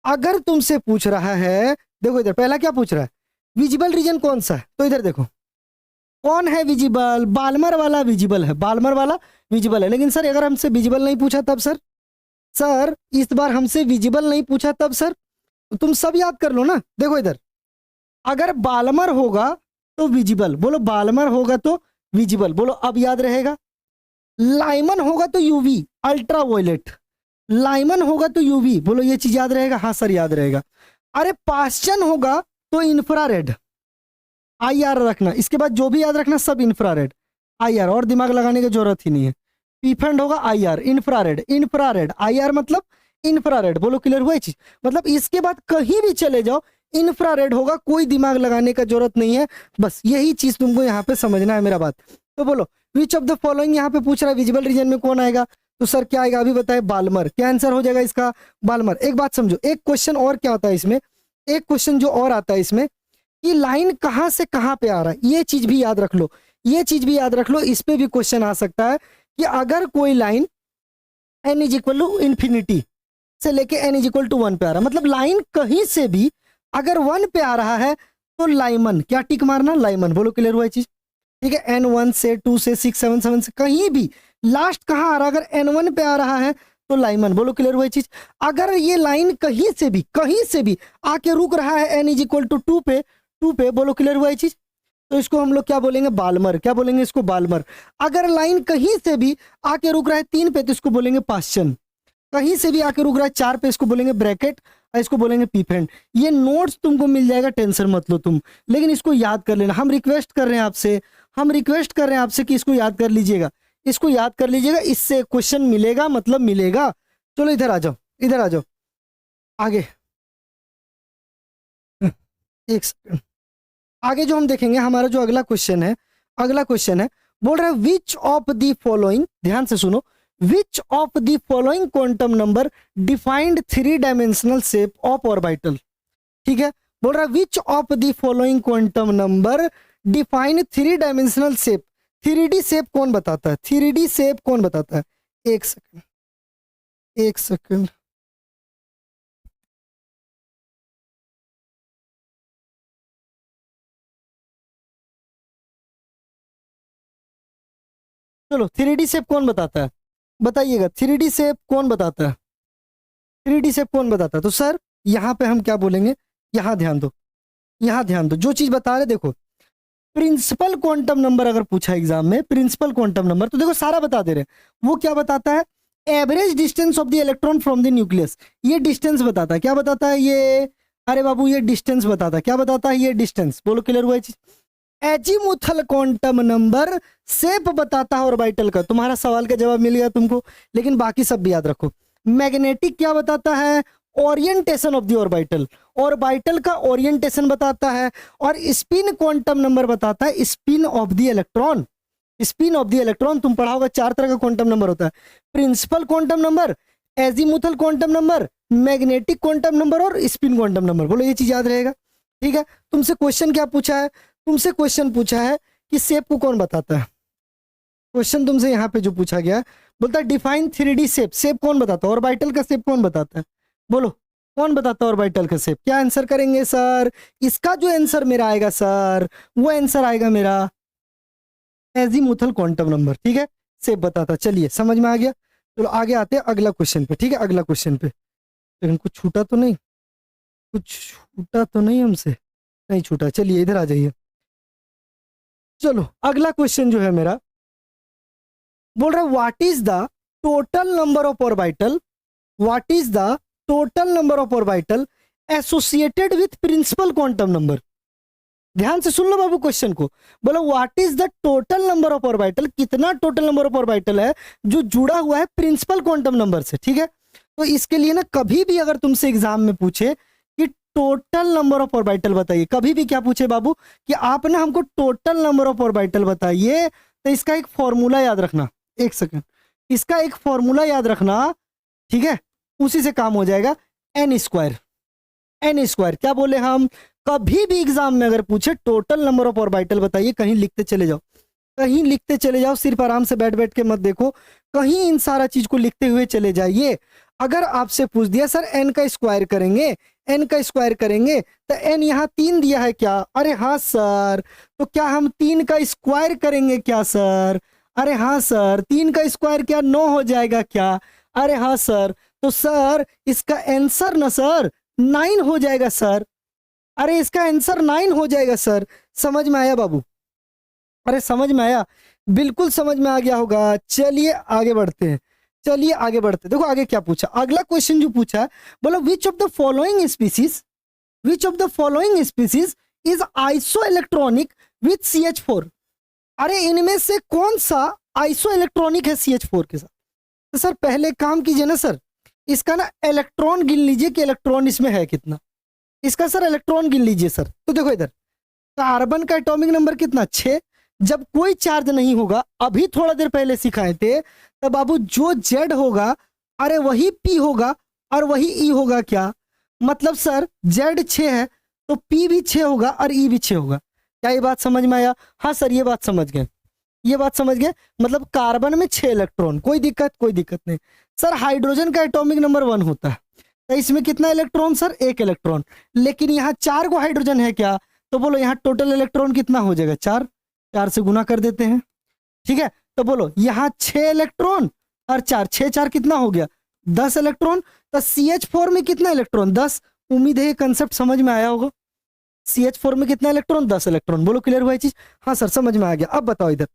अगर तुमसे पूछ रहा है, देखो इधर पहला क्या पूछ रहा है, विजिबल रीजन कौन सा है, तो इधर देखो कौन है विजिबल, बाल्मर वाला विजिबल है, बाल्मर वाला विजिबल है। लेकिन सर अगर हमसे विजिबल नहीं पूछा तब सर, सर इस बार हमसे विजिबल नहीं पूछा तब सर, तो तुम सब याद कर लो ना। देखो इधर अगर बाल्मर होगा तो विजिबल, बोलो बाल्मर होगा तो विजिबल, बोलो अब याद रहेगा। लाइमन होगा तो यूवी अल्ट्रा वायलेट, लाइमन होगा तो यूवी, बोलो ये चीज याद रहेगा? हाँ सर याद रहेगा। अरे पाश्चन होगा तो इंफ्रारेड, IR रखना, इसके बाद जो भी याद रखना सब इंफ्रारेड, IR, और दिमाग लगाने की जरूरत ही नहीं है। पीफेंड होगा IR, इंफ्रारेड, इंफ्रारेड IR मतलब इंफ्रारेड, बोलो क्लियर हुआ ये चीज? मतलब इसके बाद कहीं भी चले जाओ इंफ्रारेड होगा, कोई दिमाग लगाने का जरूरत नहीं है, बस यही चीज तुमको यहाँ पे समझना है मेरा बात। तो बोलो विच ऑफ द फॉलोइंग, यहाँ पे पूछ रहा है विजिबल रीजन में कौन आएगा, तो सर क्या आएगा? अभी बताए बाल्मर। क्या आंसर हो जाएगा इसका? बाल्मर। एक बात समझो, एक क्वेश्चन और क्या होता है इसमें, एक क्वेश्चन जो और आता है इसमें कि लाइन कहां से कहां पे आ रहा है, ये चीज भी याद रख लो, ये चीज भी याद रख लो। इस पे भी क्वेश्चन आ सकता है कि अगर कोई line n is equal to infinity से लेके n इज इक्वल टू 1 पे आ रहा है, मतलब लाइन कहीं से भी अगर 1 पे आ रहा है तो लाइमन, क्या टिक मारना? लाइमन। बोलो क्लियर हुआ ये चीज? ठीक है, n1 से 2 से 6 7 7 से कहीं भी लास्ट कहां आ रहा है, अगर n1 पे आ रहा है तो लाइमन। बोलो क्लियर हुआ ये चीज? अगर ये लाइन कहीं से भी आके रुक रहा है n इज इक्वल टू 2 पे, 2 पे, बोलो क्लियर हुआ ये चीज? तो इसको हम लोग क्या बोलेंगे? बाल्मर। क्या बोलेंगे इसको? बाल्मर। अगर लाइन कहीं से भी आके रुक रहा है 3 पे तो इसको बोलेंगे पाश्चन, कहीं से भी आके रुक रहा है 4 पे इसको बोलेंगे ब्रैकेट, और इसको बोलेंगे पीफेंड। ये नोट्स तुमको मिल जाएगा, टेंशन मत लो तुम, लेकिन इसको याद कर लेना। हम रिक्वेस्ट कर रहे हैं आपसे, हम रिक्वेस्ट कर रहे हैं आपसे कि इसको याद कर लीजिएगा, इसको याद कर लीजिएगा, इससे क्वेश्चन मिलेगा, मतलब मिलेगा। चलो इधर आ जाओ, इधर आ जाओ आगे, एक सेकंड। आगे जो हम देखेंगे, हमारा जो अगला क्वेश्चन है, अगला क्वेश्चन है, बोल रहा है विच ऑफ द फॉलोइंग, ध्यान से सुनो, विच of the following quantum number defined 3 dimensional shape of orbital. ठीक है, बोल रहा है which of the following quantum number define 3 dimensional shape. 3D shape कौन बताता है? 3D शेप कौन बताता है? एक सेकंड, एक सेकंड, चलो 3D शेप कौन बताता है बताइएगा? 3D शेप कौन बताता है? 3D शेप कौन बताता है? तो सर यहाँ पे हम क्या बोलेंगे, यहाँ ध्यान दो, यहाँ ध्यान दो, जो चीज बता रहे देखो, प्रिंसिपल क्वांटम नंबर अगर पूछा एग्जाम में, प्रिंसिपल क्वांटम नंबर, तो देखो सारा बता दे रहे हैं। वो क्या बताता है? Average distance of the electron from the nucleus, ये डिस्टेंस बताता है। क्या बताता है ये? अरे बाबू ये डिस्टेंस बताता है। क्या बताता है? ये डिस्टेंस। बोलो क्लियर हुआ चीज? एजीमुथल क्वांटम नंबर शेप बताता है ऑर्बिटल का। तुम्हारा सवाल का जवाब मिल गया तुमको, लेकिन बाकी सब भी याद रखो। मैग्नेटिक क्या बताता है? Orientation of the orbital, orbital का ओरिएंटेशन बताता है। और स्पिन क्वांटम नंबर बताता है spin off the electron, spin off the electron. तुम पढ़ा होगा 4 तरह का क्वांटम नंबर होता है, principal quantum number, azimuthal quantum number, magnetic quantum number और स्पिन क्वांटम नंबर। बोलो ये चीज याद रहेगा? ठीक है, तुमसे क्वेश्चन क्या पूछा है? तुमसे क्वेश्चन पूछा है कि शेप को कौन बताता है। क्वेश्चन तुमसे यहाँ पे जो पूछा गया बोलता है डिफाइन 3D शेप, शेप कौन बताता है? ऑर्बिटल का शेप कौन बताता है? बोलो कौन बताता है ऑर्बिटल का शेप? क्या आंसर करेंगे सर? इसका जो आंसर मेरा आएगा सर, वो आंसर आएगा मेरा एजीमुथल क्वांटम नंबर। ठीक है, शेप बताता। चलिए समझ में आ गया। चलो आगे आते हैं अगला क्वेश्चन पे। ठीक है, अगला क्वेश्चन पे, लेकिन कुछ छूटा तो नहीं, कुछ छूटा तो नहीं हमसे? नहीं छूटा। चलिए इधर आ जाइए। चलो अगला क्वेश्चन जो है मेरा, बोल रहा है what is the total number of orbital, what is the total number of orbital associated with principal quantum number. ध्यान से सुन लो बाबू क्वेश्चन को। बोलो what is the total number of orbital, कितना टोटल नंबर ऑफ ऑर्बिटल है जो जुड़ा हुआ है प्रिंसिपल क्वांटम नंबर से। ठीक है, तो इसके लिए ना कभी भी अगर तुमसे एग्जाम में पूछे कि टोटल नंबर ऑफ ऑर्बिटल बताइए, कभी भी क्या पूछे बाबू कि आप ना हमको टोटल नंबर ऑफ ऑर्बिटल बताइए, तो इसका एक फॉर्मूला याद रखना। एक सेकंड, इसका एक फॉर्मूला याद रखना। ठीक है, उसी से काम हो जाएगा। N square, n square. क्या बोले हम? कभी भी एग्जाम में अगर पूछे टोटल नंबर ऑफ ऑर्बिटल बताइए, कहीं लिखते चले जाओ, कहीं लिखते चले जाओ, सिर्फ आराम से बैठ बैठ के मत देखो, कहीं इन सारा चीज को लिखते हुए चले जाइए। अगर आपसे पूछ दिया सर एन का स्क्वायर करेंगे, एन का स्क्वायर करेंगे, तो एन यहाँ 3 दिया है क्या? अरे हाँ सर। तो क्या हम 3 का स्क्वायर करेंगे क्या सर? अरे हाँ सर। 3 का स्क्वायर क्या 9 हो जाएगा क्या? अरे हाँ सर। तो सर इसका आंसर ना सर 9 हो जाएगा सर। अरे इसका आंसर 9 हो जाएगा सर। समझ में आया बाबू? अरे समझ में आया? बिल्कुल समझ में आ गया होगा। चलिए आगे बढ़ते हैं, चलिए आगे बढ़ते, देखो आगे क्या पूछा, अगला क्वेश्चन जो पूछा है, बोला विच of the following species, which of the following species is iso electronic with CH4। अरे इनमें से कौन सा आइसो इलेक्ट्रॉनिक है CH4 के साथ। तो सर पहले काम कीजिए ना सर, इसका ना इलेक्ट्रॉन गिन लीजिए कि इलेक्ट्रॉन इसमें है कितना, इसका सर इलेक्ट्रॉन गिन लीजिए सर। तो देखो इधर कार्बन का एटॉमिक नंबर कितना, 6। जब कोई चार्ज नहीं होगा, अभी थोड़ा देर पहले सिखाए थे, तब बाबू जो जेड होगा अरे वही पी होगा और वही ई होगा। क्या मतलब सर, जेड 6 है तो पी भी 6 होगा और ई भी 6 होगा। क्या ये बात समझ में आया? हाँ सर ये बात समझ गए, ये बात समझ गए। मतलब कार्बन में 6 इलेक्ट्रॉन, कोई दिक्कत नहीं। सर हाइड्रोजन का एटॉमिक नंबर 1 होता है, तो इसमें कितना इलेक्ट्रॉन सर, 1 इलेक्ट्रॉन। लेकिन यहाँ 4 गो हाइड्रोजन है क्या, तो बोलो यहाँ टोटल इलेक्ट्रॉन कितना हो जाएगा, 4। 4 से गुना कर देते हैं, ठीक है। तो बोलो यहाँ 6 इलेक्ट्रॉन और 4, 6 4 कितना हो गया, 10 इलेक्ट्रॉन। तो CH4 में कितना इलेक्ट्रॉन, 10। उम्मीद है ये कंसेप्ट समझ में आया होगा। CH4 में कितना इलेक्ट्रॉन, 10 इलेक्ट्रॉन। बोलो क्लियर हुआ ये चीज? हाँ सर समझ में आ गया। अब बताओ इधर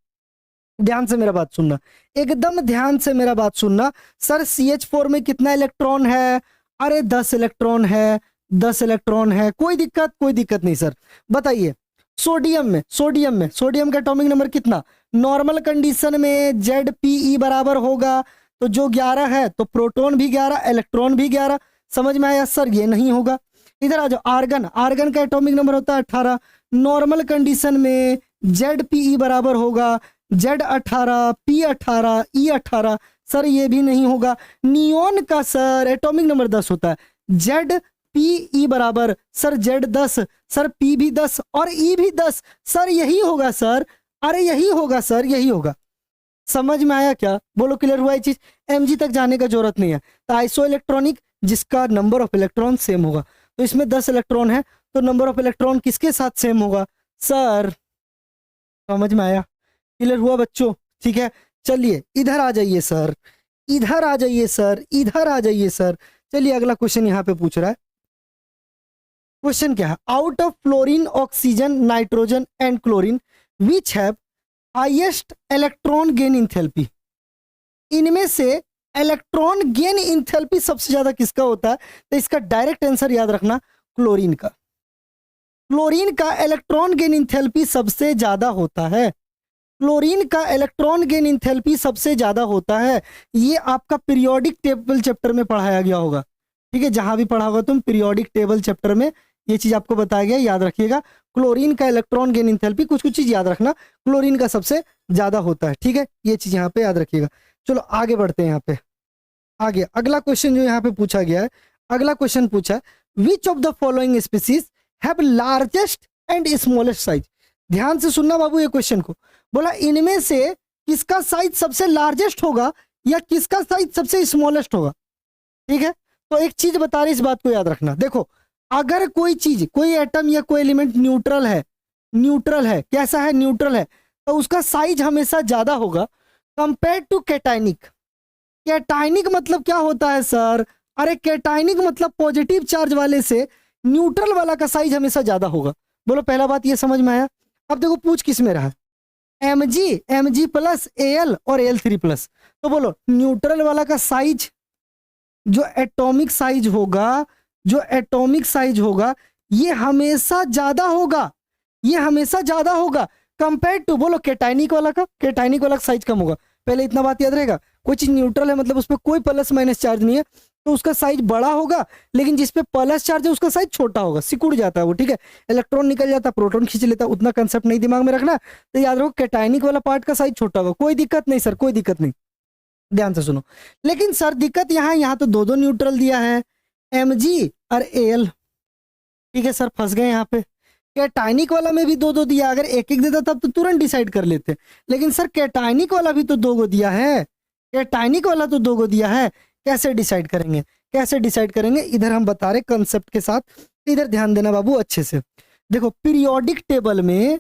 ध्यान से मेरा बात सुनना, एकदम ध्यान से मेरा बात सुनना। सर CH4 में कितना इलेक्ट्रॉन है, अरे 10 इलेक्ट्रॉन है, 10 इलेक्ट्रॉन है, कोई दिक्कत नहीं सर। बताइए सोडियम का एटॉमिक नंबर कितना, नॉर्मल कंडीशन में ZpE बराबर होगा, तो जो 11 है तो प्रोटॉन भी 11 इलेक्ट्रॉन भी 11। समझ में आया सर? ये नहीं होगा। इधर आ जाओ, आर्गन का एटॉमिक नंबर होता है 18, नॉर्मल कंडीशन में ZpE बराबर होगा Z18 P18 E18। सर ये भी नहीं होगा। नियोन का सर एटॉमिक नंबर 10 होता है, ZpE बराबर सर Z10, सर P भी 10 और E भी 10। सर यही होगा सर, अरे यही होगा सर, यही होगा। समझ में आया क्या? बोलो क्लियर हुआ ये चीज? Mg तक जाने का जरूरत नहीं है। तो आइसो इलेक्ट्रॉनिक जिसका नंबर ऑफ इलेक्ट्रॉन सेम होगा, तो इसमें 10 इलेक्ट्रॉन है, तो नंबर ऑफ इलेक्ट्रॉन किसके साथ सेम होगा सर? समझ में आया? क्लियर हुआ बच्चों? ठीक है, चलिए इधर आ जाइए सर, इधर आ जाइए सर, इधर आ जाइए सर। चलिए अगला क्वेश्चन यहाँ पे पूछ रहा है। क्वेश्चन क्या है, out of fluorine oxygen nitrogen and chlorine which have highest electron gain enthalpy. इनमें से इलेक्ट्रॉन गेन इंथैल्पी सबसे ज्यादा किसका होता है? तो इसका डायरेक्ट आंसर याद रखना, क्लोरीन का। क्लोरीन का इलेक्ट्रॉन गेन इंथैल्पी सबसे ज्यादा होता है, क्लोरीन का इलेक्ट्रॉन गेन इंथैल्पी सबसे ज्यादा होता है। ये आपका पीरियोडिक टेबल चैप्टर में पढ़ाया गया होगा, ठीक है, जहां भी पढ़ा होगा तुम पीरियोडिक टेबल चैप्टर में ये चीज आपको बताया गया, याद रखिएगा। क्लोरीन का इलेक्ट्रॉन गेन इंथैल्पी कुछ चीज याद रखना, क्लोरीन का सबसे ज्यादा होता है, ठीक है, ये चीज यहाँ पे याद रखिएगा। चलो आगे बढ़ते हैं यहाँ पे। आगे अगला क्वेश्चन जो यहाँ पे पूछा गया है, अगला क्वेश्चन पूछा है which of the following species have largest and smallest size. ध्यान से सुनना बाबू ये क्वेश्चन को। बोला इनमें से किसका साइज सबसे लार्जेस्ट होगा या किसका साइज सबसे स्मॉलेस्ट होगा, ठीक है। तो एक चीज बता रही, इस बात को याद रखना। देखो अगर कोई चीज, कोई एटम या कोई एलिमेंट न्यूट्रल है, कैसा है, न्यूट्रल है, तो उसका साइज हमेशा ज्यादा होगा कंपेयर टू कैटाइनिक। कैटाइनिक मतलब क्या होता है सर? अरे कैटाइनिक मतलब पॉजिटिव चार्ज वाले से न्यूट्रल वाला का साइज हमेशा ज्यादा होगा। बोलो पहला बात ये समझ में आया? अब देखो पूछ किस में रहा, Mg प्लस Al और Al3 प्लस। तो बोलो न्यूट्रल वाला का साइज, जो एटॉमिक साइज होगा, ये हमेशा ज्यादा होगा, कंपेयर टू बोलो कैटाइनिक वाला का साइज कम होगा। पहले इतना बात याद रहेगा, कोई चीज न्यूट्रल है मतलब उस पर कोई प्लस माइनस चार्ज नहीं है, तो उसका साइज बड़ा होगा, लेकिन जिसपे प्लस चार्ज है उसका साइज छोटा होगा, सिकुड़ जाता है वो, ठीक है, इलेक्ट्रॉन निकल जाता है, प्रोटॉन खींच लेता है। उतना कंसेप्ट नहीं दिमाग में रखना, तो याद रखो कैटाइनिक वाला पार्ट का साइज छोटा होगा। कोई दिक्कत नहीं सर, कोई दिक्कत नहीं, ध्यान से सुनो। लेकिन सर दिक्कत यहाँ तो दो न्यूट्रल दिया है, Mg और Al, ठीक है सर, फंस गए यहाँ पे। कैटाइनिक वाला में भी दो दिया, अगर एक देता तब तो तुरंत डिसाइड कर लेते, लेकिन सर कैटाइनिक वाला भी तो 2 दिया है, कैसे डिसाइड करेंगे? इधर हम बता रहे कंसेप्ट के साथ, इधर ध्यान देना बाबू अच्छे से। देखो पीरियोडिक टेबल में,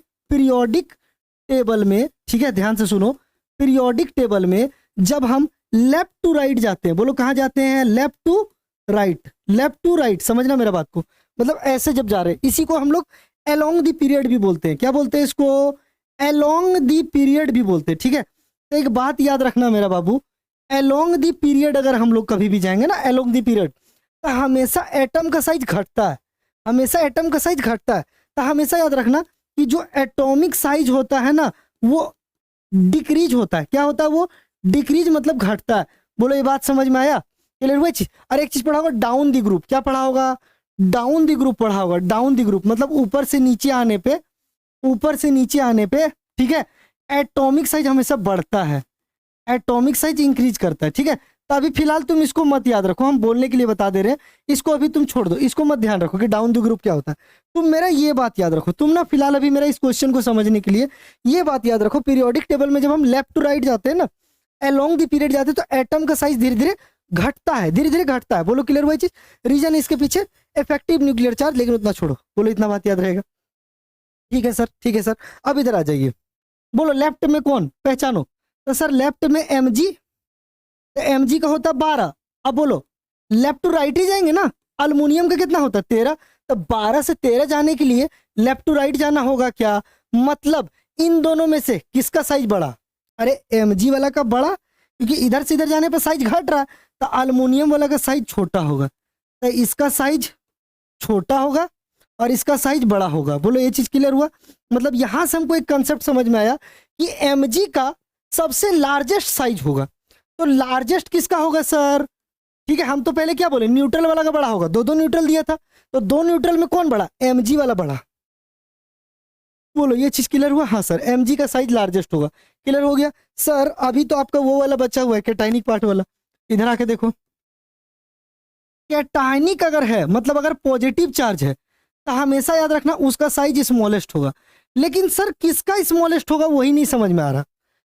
ठीक है, ध्यान से सुनो, पीरियोडिक टेबल में जब हम लेफ्ट टू राइट जाते हैं, बोलो कहाँ जाते हैं? लेफ्ट टू राइट, समझना मेरा बात को, मतलब ऐसे जब जा रहे हैं, इसी को हम लोग अलोंग द पीरियड भी बोलते हैं। क्या बोलते हैं इसको? अलोंग द पीरियड भी बोलते हैं, ठीक है। तो एक बात याद रखना मेरा बाबू, अलोंग द पीरियड अगर हम लोग कभी भी जाएंगे ना अलोंग द पीरियड, तो हमेशा एटम का साइज घटता है, हमेशा एटम का साइज घटता है। तो हमेशा याद रखना कि जो एटॉमिक साइज होता है ना वो डिक्रीज होता है। क्या होता है वो? डिक्रीज मतलब घटता है। बोलो ये बात समझ में आया? क्लियर हुआ चीज? और एक चीज पढ़ा होगा डाउन दी ग्रुप। क्या पढ़ा होगा? डाउन दी ग्रुप पढ़ा होगा। डाउन दी ग्रुप मतलब ऊपर से नीचे आने पे, ऊपर से नीचे आने पे, ठीक है, एटॉमिक साइज हमेशा बढ़ता है, एटॉमिक साइज इंक्रीज करता है। ठीक है, तो अभी फिलहाल तुम इसको मत याद रखो, हम बोलने के लिए बता दे रहे हैं, इसको अभी तुम छोड़ दो, इसको मत ध्यान रखो कि डाउन द ग्रुप क्या होता है। तुम मेरा ये बात याद रखो, तुम ना फिलहाल अभी मेरा इस क्वेश्चन को समझने के लिए ये बात याद रखो, पीरियोडिक टेबल में जब हम लेफ्ट टू राइट जाते हैं ना, अलोंग द पीरियड जाते हैं, तो एटम का साइज धीरे धीरे घटता है, धीरे धीरे घटता है। बोलो क्लियर हुआ चीज? रीजन इसके पीछे इफेक्टिव न्यूक्लियर चार्ज, लेकिन उतना छोड़ो, बोलो इतना बात याद रहेगा। ठीक है सर, ठीक है सर। अब इधर आ जाइए, बोलो लेफ्ट में कौन, पहचानो। तो सर लेफ्ट में एम जी, तो एम जी का होता है 12। अब बोलो लेफ्ट टू राइट ही जाएंगे ना, अल्युमिनियम का कितना होता है 13, तो 12 से 13 जाने के लिए लेफ्ट टू राइट जाना होगा। क्या मतलब इन दोनों में से किसका साइज बड़ा? अरे एम जी वाला का बड़ा, क्योंकि इधर से इधर जाने पर साइज घट रहा है, तो अल्युमिनियम वाला का साइज छोटा होगा, तो इसका साइज छोटा होगा और इसका साइज बड़ा होगा। बोलो ये चीज क्लियर हुआ? मतलब यहां से हमको एक कंसेप्ट समझ में आया कि एम जी का सबसे लार्जेस्ट साइज होगा। तो लार्जेस्ट किसका होगा सर? ठीक है, हम तो पहले क्या बोले, न्यूट्रल वाला का बड़ा होगा, दो दो न्यूट्रल दिया था, तो दो न्यूट्रल में कौन बड़ा? एम जी वाला बड़ा। बोलो ये चीज क्लियर हुआ? हाँ सर, एम जी का साइज लार्जेस्ट होगा। क्लियर हो गया सर? अभी तो आपका वो वाला बचा हुआ है कैटाइनिक पार्ट वाला, इधर आके देखो। कैटाइनिक अगर है मतलब अगर पॉजिटिव चार्ज है तो हमेशा याद रखना उसका साइज स्मॉलेस्ट होगा। लेकिन सर किसका स्मॉलेस्ट होगा वही नहीं समझ में आ रहा।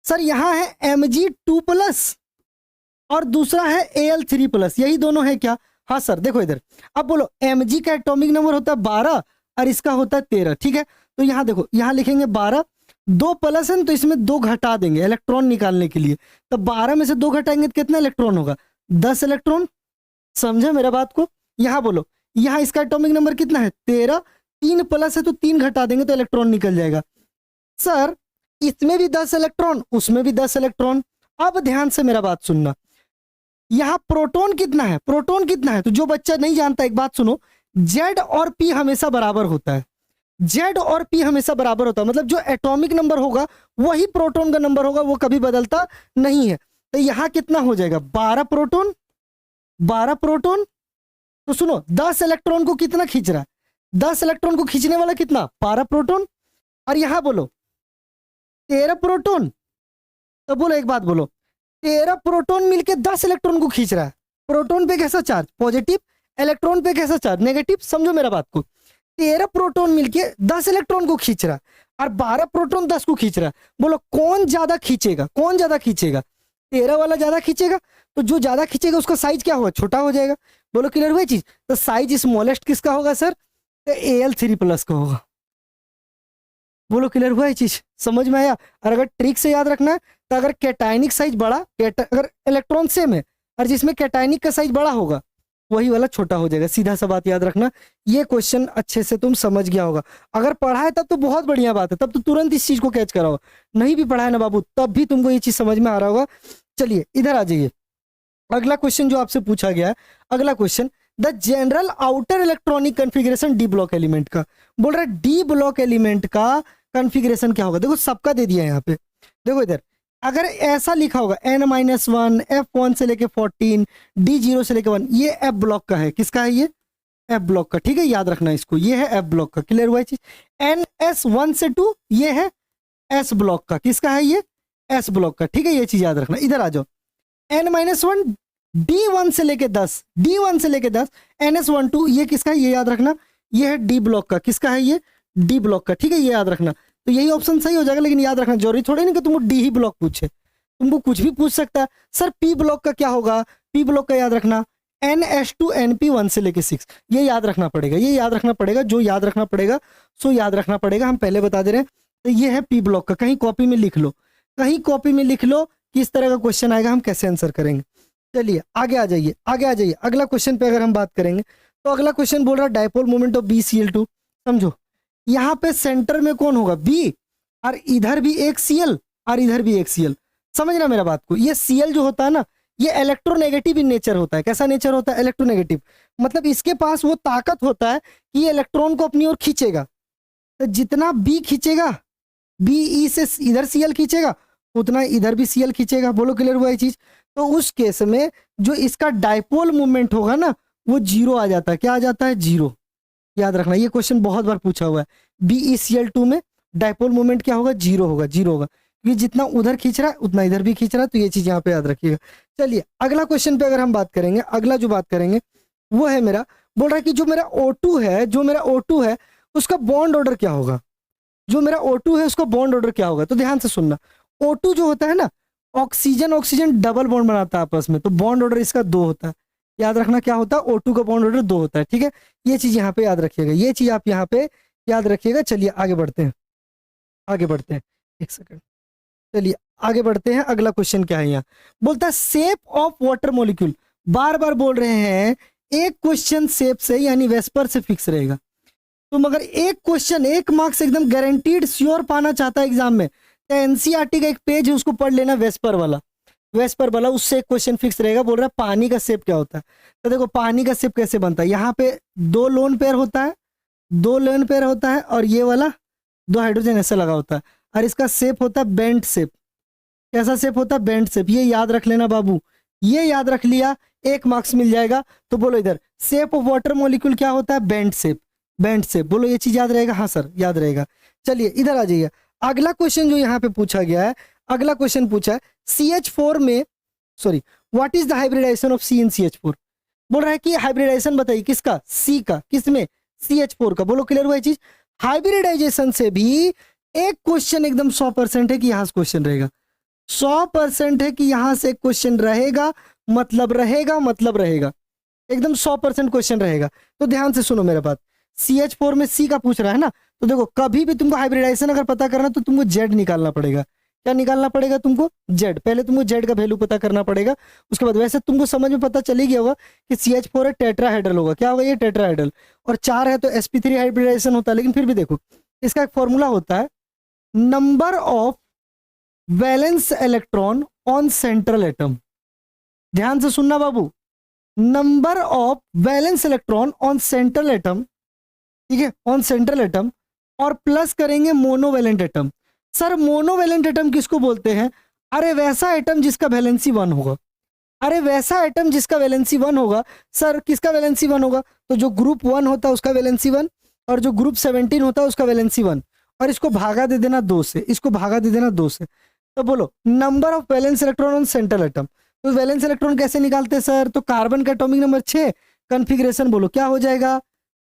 सर यहाँ है Mg2+ और दूसरा है Al3+, यही दोनों है क्या? हाँ सर देखो इधर। अब बोलो Mg का एटॉमिक नंबर होता है 12 और इसका होता है 13। ठीक है, तो यहाँ देखो, यहाँ लिखेंगे 12, 2 प्लस है तो इसमें 2 घटा देंगे इलेक्ट्रॉन निकालने के लिए, तो 12 में से 2 घटाएंगे तो कितना इलेक्ट्रॉन होगा? 10 इलेक्ट्रॉन। समझे मेरा बात को? यहाँ बोलो, यहाँ इसका एटॉमिक नंबर कितना है 13, 3 प्लस है तो 3 घटा देंगे तो इलेक्ट्रॉन निकल जाएगा। सर इसमें भी 10 इलेक्ट्रॉन, उसमें भी 10 इलेक्ट्रॉन। अब ध्यान से मेरा बात सुनना, यहाँ प्रोटॉन कितना है, प्रोटॉन कितना है? तो जो बच्चा नहीं जानता एक बात सुनो, जेड और पी हमेशा बराबर होता है, जेड और पी हमेशा बराबर होता है, मतलब जो एटॉमिक नंबर होगा वही प्रोटॉन का नंबर होगा, वो कभी बदलता नहीं है। तो यहाँ कितना हो जाएगा? 12 प्रोटॉन, 12 प्रोटॉन। तो सुनो 10 इलेक्ट्रॉन को कितना खींच रहा है? 10 इलेक्ट्रॉन को खींचने वाला कितना? 12 प्रोटॉन। और यहां बोलो 13 प्रोटॉन। तो बोलो एक बात बोलो, 13 प्रोटॉन मिलके 10 इलेक्ट्रॉन को खींच रहा है। प्रोटॉन पे कैसा चार्ज? पॉजिटिव। इलेक्ट्रॉन पे कैसा चार्ज? नेगेटिव। समझो मेरा बात को, 13 प्रोटॉन मिलके 10 इलेक्ट्रॉन को खींच रहा है और 12 प्रोटॉन 10 को खींच रहा है। बोलो कौन ज्यादा खींचेगा? कौन ज्यादा खींचेगा? 13 वाला ज्यादा खींचेगा, तो जो ज्यादा खींचेगा उसका साइज क्या होगा? छोटा हो जाएगा। बोलो क्लियर हुआ चीज? तो साइज स्मॉलेस्ट किसका होगा सर? तो Al3+ का होगा। बोलो क्लियर हुआ ये चीज? समझ में आया? और अगर ट्रिक से याद रखना है तो अगर कैटाइनिक साइज बड़ा, अगर इलेक्ट्रॉन सेम है और जिसमें कैटाइनिक का साइज बड़ा होगा वही वाला छोटा हो जाएगा। सीधा सा बात याद रखना, ये क्वेश्चन अच्छे से तुम समझ गया होगा। अगर पढ़ा है तब तो बहुत बढ़िया बात है, तब तो तुरंत इस चीज को कैच करा होगा। नहीं भी पढ़ा है ना बाबू तब भी तुमको ये चीज समझ में आ रहा होगा। चलिए इधर आ जाइए, अगला क्वेश्चन जो आपसे पूछा गया है, अगला question, the general outer electronic configuration D block element का। बोल रहा है डी ब्लॉक एलिमेंट का कॉन्फ़िगरेशन क्या होगा? देखो सबका दे दिया है यहाँ पे, देखो इधर अगर ऐसा लिखा होगा N-1 F1 से लेके 14 D0 से लेके 1, ये F ब्लॉक का है। किसका है ये? F ब्लॉक का। ठीक है, याद रखना इसको, ये है F ब्लॉक का। क्लियर हुआ चीज? NS1 से 2 ये है S ब्लॉक का। किसका है ये? S ब्लॉक का। ठीक है, ये चीज याद रखना। इधर आ जाओ, N-1 D1 से लेके 10, D1 से लेके 10, NS12 ये किसका है? ये याद रखना, ये है D ब्लॉक का। किसका है ये? D ब्लॉक का। ठीक है, ये याद रखना। तो यही ऑप्शन सही हो जाएगा, लेकिन याद रखना जरूरी थोड़ी नहीं कि तुमको डी ही ब्लॉक पूछे, तुमको कुछ भी पूछ सकता है। सर पी ब्लॉक का क्या होगा? पी ब्लॉक का याद रखना NH2 NP1 से लेके 6, ये याद रखना पड़ेगा, ये याद रखना पड़ेगा। जो याद रखना पड़ेगा सो याद रखना पड़ेगा, हम पहले बता दे रहे हैं। तो ये है पी ब्लॉक का, कहीं कॉपी में लिख लो, कहीं कॉपी में लिख लो किस तरह का क्वेश्चन आएगा, हम कैसे आंसर करेंगे। चलिए आगे आ जाइए, आगे आ जाइए। अगला क्वेश्चन पे अगर हम बात करेंगे तो अगला क्वेश्चन बोल रहा है डायपोल मोमेंट ऑफ BCl2। समझो यहाँ पे सेंटर में कौन होगा? B, और इधर भी एक Cl और इधर भी एक Cl। समझना मेरा बात को, ये Cl जो होता है ना ये इलेक्ट्रोनेगेटिव इन नेचर होता है। कैसा नेचर होता है? इलेक्ट्रोनेगेटिव। मतलब इसके पास वो ताकत होता है कि ये इलेक्ट्रॉन को अपनी ओर खींचेगा। तो जितना बी खींचेगा, बी ई से इधर सीएल खींचेगा, उतना इधर भी सीएल खींचेगा। बोलो क्लियर हुआ ये चीज? तो उस केस में जो इसका डाइपोल मूवमेंट होगा ना, वो जीरो आ जाता है। क्या आ जाता है? जीरो। याद रखना, ये क्वेश्चन बहुत बार पूछा हुआ है। BeCl2 में डाइपोल मूवमेंट क्या होगा? जीरो होगा, जीरो होगा, क्योंकि जितना उधर खींच रहा है उतना इधर भी खींच रहा है। तो ये चीज यहाँ पे याद रखिएगा। चलिए अगला क्वेश्चन पे अगर हम बात करेंगे, अगला जो बात करेंगे वो है मेरा, बोल रहा है कि जो मेरा O2 है, जो मेरा O2 है उसका बॉन्ड ऑर्डर क्या होगा? जो मेरा O2 है उसका बॉन्ड ऑर्डर क्या होगा? तो ध्यान से सुनना। O2 जो होता है ना, ऑक्सीजन ऑक्सीजन डबल बॉन्ड बनाता है आपस में, तो बॉन्ड ऑर्डर इसका 2 होता है। याद रखना क्या होता है? O2 का बॉन्ड ऑर्डर 2 होता है। ठीक है, ये चीज यहाँ पे याद रखिएगा, ये चीज आप यहाँ पे याद रखिएगा। चलिए आगे बढ़ते हैं, आगे बढ़ते हैं, एक सेकंड। चलिए आगे बढ़ते हैं। अगला क्वेश्चन क्या है यहाँ? बोलता है शेप ऑफ वाटर मॉलिक्यूल। बार बार बोल रहे हैं एक क्वेश्चन शेप से यानी वेस्पर से फिक्स रहेगा। तुम अगर एक क्वेश्चन, एक मार्क्स एकदम गारंटीड श्योर पाना चाहता है एग्जाम में, तो एनसीईआरटी का एक पेज है उसको पढ़ लेना, वेस्पर वाला, वेस्पर वाला, उससे एक क्वेश्चन फिक्स रहेगा। बोल रहा है पानी का शेप क्या होता है? तो देखो पानी का शेप कैसे बनता है। यहाँ पे 2 लोन पेयर होता है, 2 लोन पेयर होता है, और ये वाला 2 हाइड्रोजन ऐसा लगा होता है, और इसका शेप होता है बेंट शेप। कैसा शेप होता है? Bent shape. ये याद रख लेना बाबू, ये याद रख लिया, 1 मार्क्स मिल जाएगा। तो बोलो इधर शेप ऑफ वाटर मॉलिक्यूल क्या होता है? Bent shape, bent shape. बोलो ये चीज याद रहेगा? हाँ सर याद रहेगा। चलिए इधर आ जाइए। अगला क्वेश्चन जो यहाँ पे पूछा गया है, अगला क्वेश्चन पूछा है CH4 में, sorry, what is the hybridization of C in CH4। बोल रहा है कि हाइब्रिडाइजेशन बताइए किसका? C का। किसमें? CH4 का। बोलो क्लियर हुआ ये चीज? हाइब्रिडाइजेशन से भी एक क्वेश्चन एकदम 100% है कि यहां से क्वेश्चन रहेगा, 100% है कि यहां से क्वेश्चन रहेगा, मतलब रहेगा, मतलब रहेगा, एकदम 100% क्वेश्चन रहेगा। तो ध्यान से सुनो मेरा बात। CH4 में C का पूछ रहा है ना, तो देखो कभी भी तुमको हाइब्रिडाइजेशन अगर पता करना तो तुमको Z निकालना पड़ेगा। क्या निकालना पड़ेगा तुमको? Z। पहले तुमको Z का वैल्यू पता करना पड़ेगा, उसके बाद वैसे तुमको समझ में पता चली गया होगा कि CH4 है टेट्राहाइड्रल होगा। क्या होगा? ये टेट्राहाइड्रल। और 4 है तो sp3 हाइब्रिडाइजेशन होता है। लेकिन फिर भी देखो इसका एक फॉर्मूला होता है, number of valence electron on central atom. ध्यान से सुनना बाबू, number of valence electron on central atom, ठीक है, ऑन सेंट्रल एटम, और प्लस करेंगे monovalent atom. Sir monovalent atom किसको बोलते हैं? अरे वैसा एटम जिसका वैलेंसी 1 होगा। अरे वैसा एटम जिसका वैलेंसी 1 होगा। सर किसका वैलेंसी 1 होगा? तो जो ग्रुप 1 होता है उसका वैलेंसी 1, और जो ग्रुप 17 होता है उसका वैलेंसी 1, और इसको भागा दे देना 2 से, इसको भागा दे देना 2 से। तो बोलो number of valence electron on central atom. तो वैलेंस इलेक्ट्रॉन कैसे निकालते हैं सर? तो कार्बन का एटॉमिक नंबर 6, कॉन्फ़िगरेशन बोलो क्या हो जाएगा?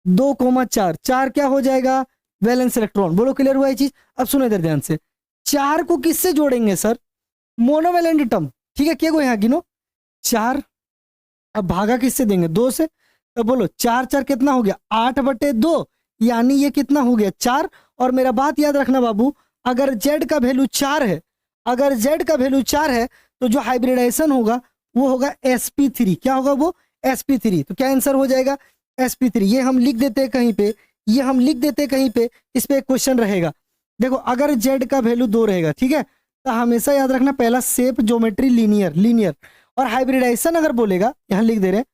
2,4। 4 क्या हो जाएगा? Valence electron. बोलो क्लियर हुआ ये चीज? अब सुनो इधर ध्यान से, 4 को किससे जोड़ेंगे सर? Monovalent atom. ठीक है, क्या को यहाँ गिनो 4, अब भागा किससे देंगे? 2 से। तो बोलो 4 4 कितना हो गया? 8/2, यानी ये कितना हो गया? 4। और मेरा बात याद रखना बाबू, अगर Z का वैल्यू 4 है, अगर Z का वैल्यू 4 है तो जो हाइब्रिडाइजेशन होगा वो होगा sp3। क्या होगा वो? sp3। तो क्या आंसर हो जाएगा? sp3। ये हम लिख देते हैं कहीं पे, ये हम लिख देते हैं कहीं पे, इस पे एक क्वेश्चन रहेगा। देखो अगर Z का वैल्यू 2 रहेगा, ठीक है, तो हमेशा याद रखना पहला शेप, ज्योमेट्री, लीनियर, लीनियर। और हाइब्रिडाइजेशन अगर बोलेगा, यहां लिख दे रहे हैं,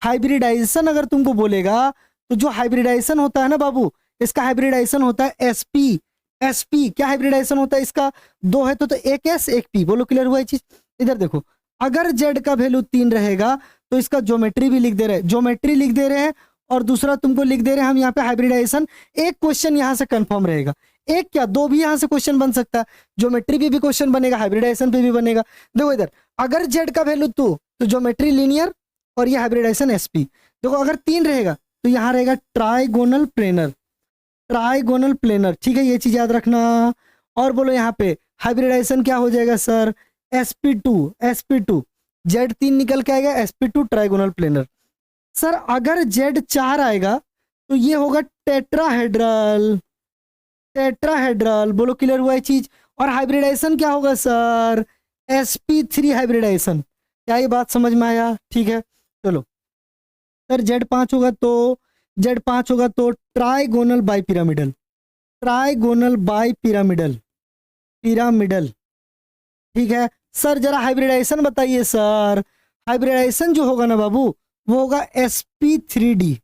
हाइब्रिडाइजेशन अगर तुमको बोलेगा तो जो हाइब्रिडाइजेशन होता है ना बाबू, इसका हाइब्रिडाइजेशन होता है sp। sp क्या हाइब्रिडाइजेशन होता है इसका? 2 है तो एक s एक p। बोलो क्लियर हुआ ये चीज? इधर देखो अगर Z का वैल्यू 3 रहेगा तो इसका ज्योमेट्री भी लिख दे रहे हैं, ज्योमेट्री लिख दे रहे हैं, और दूसरा तुमको लिख दे रहे हैं हम यहाँ पे हाइब्रिडाइजेशन। एक क्वेश्चन यहाँ से कंफर्म रहेगा, एक क्या 2 भी यहाँ से क्वेश्चन बन सकता है, ज्योमेट्री पे भी क्वेश्चन बनेगा, हाइब्रिडाइजेशन पे भी बनेगा। देखो इधर अगर Z का वैल्यू 2 तो ज्योमेट्री लीनियर, और ये हाइब्रिडाइजेशन sp। देखो अगर 3 रहेगा तो यहाँ रहेगा ट्राइगोनल प्लेनर, ट्राइगोनल प्लेनर। ठीक है, ये चीज याद रखना। और बोलो यहाँ पे हाइब्रिडाइजेशन क्या हो जाएगा सर? sp2, sp2। Z3 निकल के आएगा, sp2 ट्राइगोनल प्लेनर। सर अगर Z4 आएगा तो ये होगा टेट्राहेड्रल, टेट्राहेड्रल। बोलो क्लियर हुआ ये चीज? और हाइब्रिडाइजेशन क्या होगा सर? sp3 hybridisation. क्या ये बात समझ में आया? ठीक है, चलो सर Z5 होगा तो, Z5 होगा तो trigonal bi pyramidal, trigonal bi pyramidal, pyramidal. ठीक है, सर जरा हाइब्रिडाइजेशन बताइए सर। हाइब्रिडाइजेशन जो होगा ना बाबू वो होगा sp3d,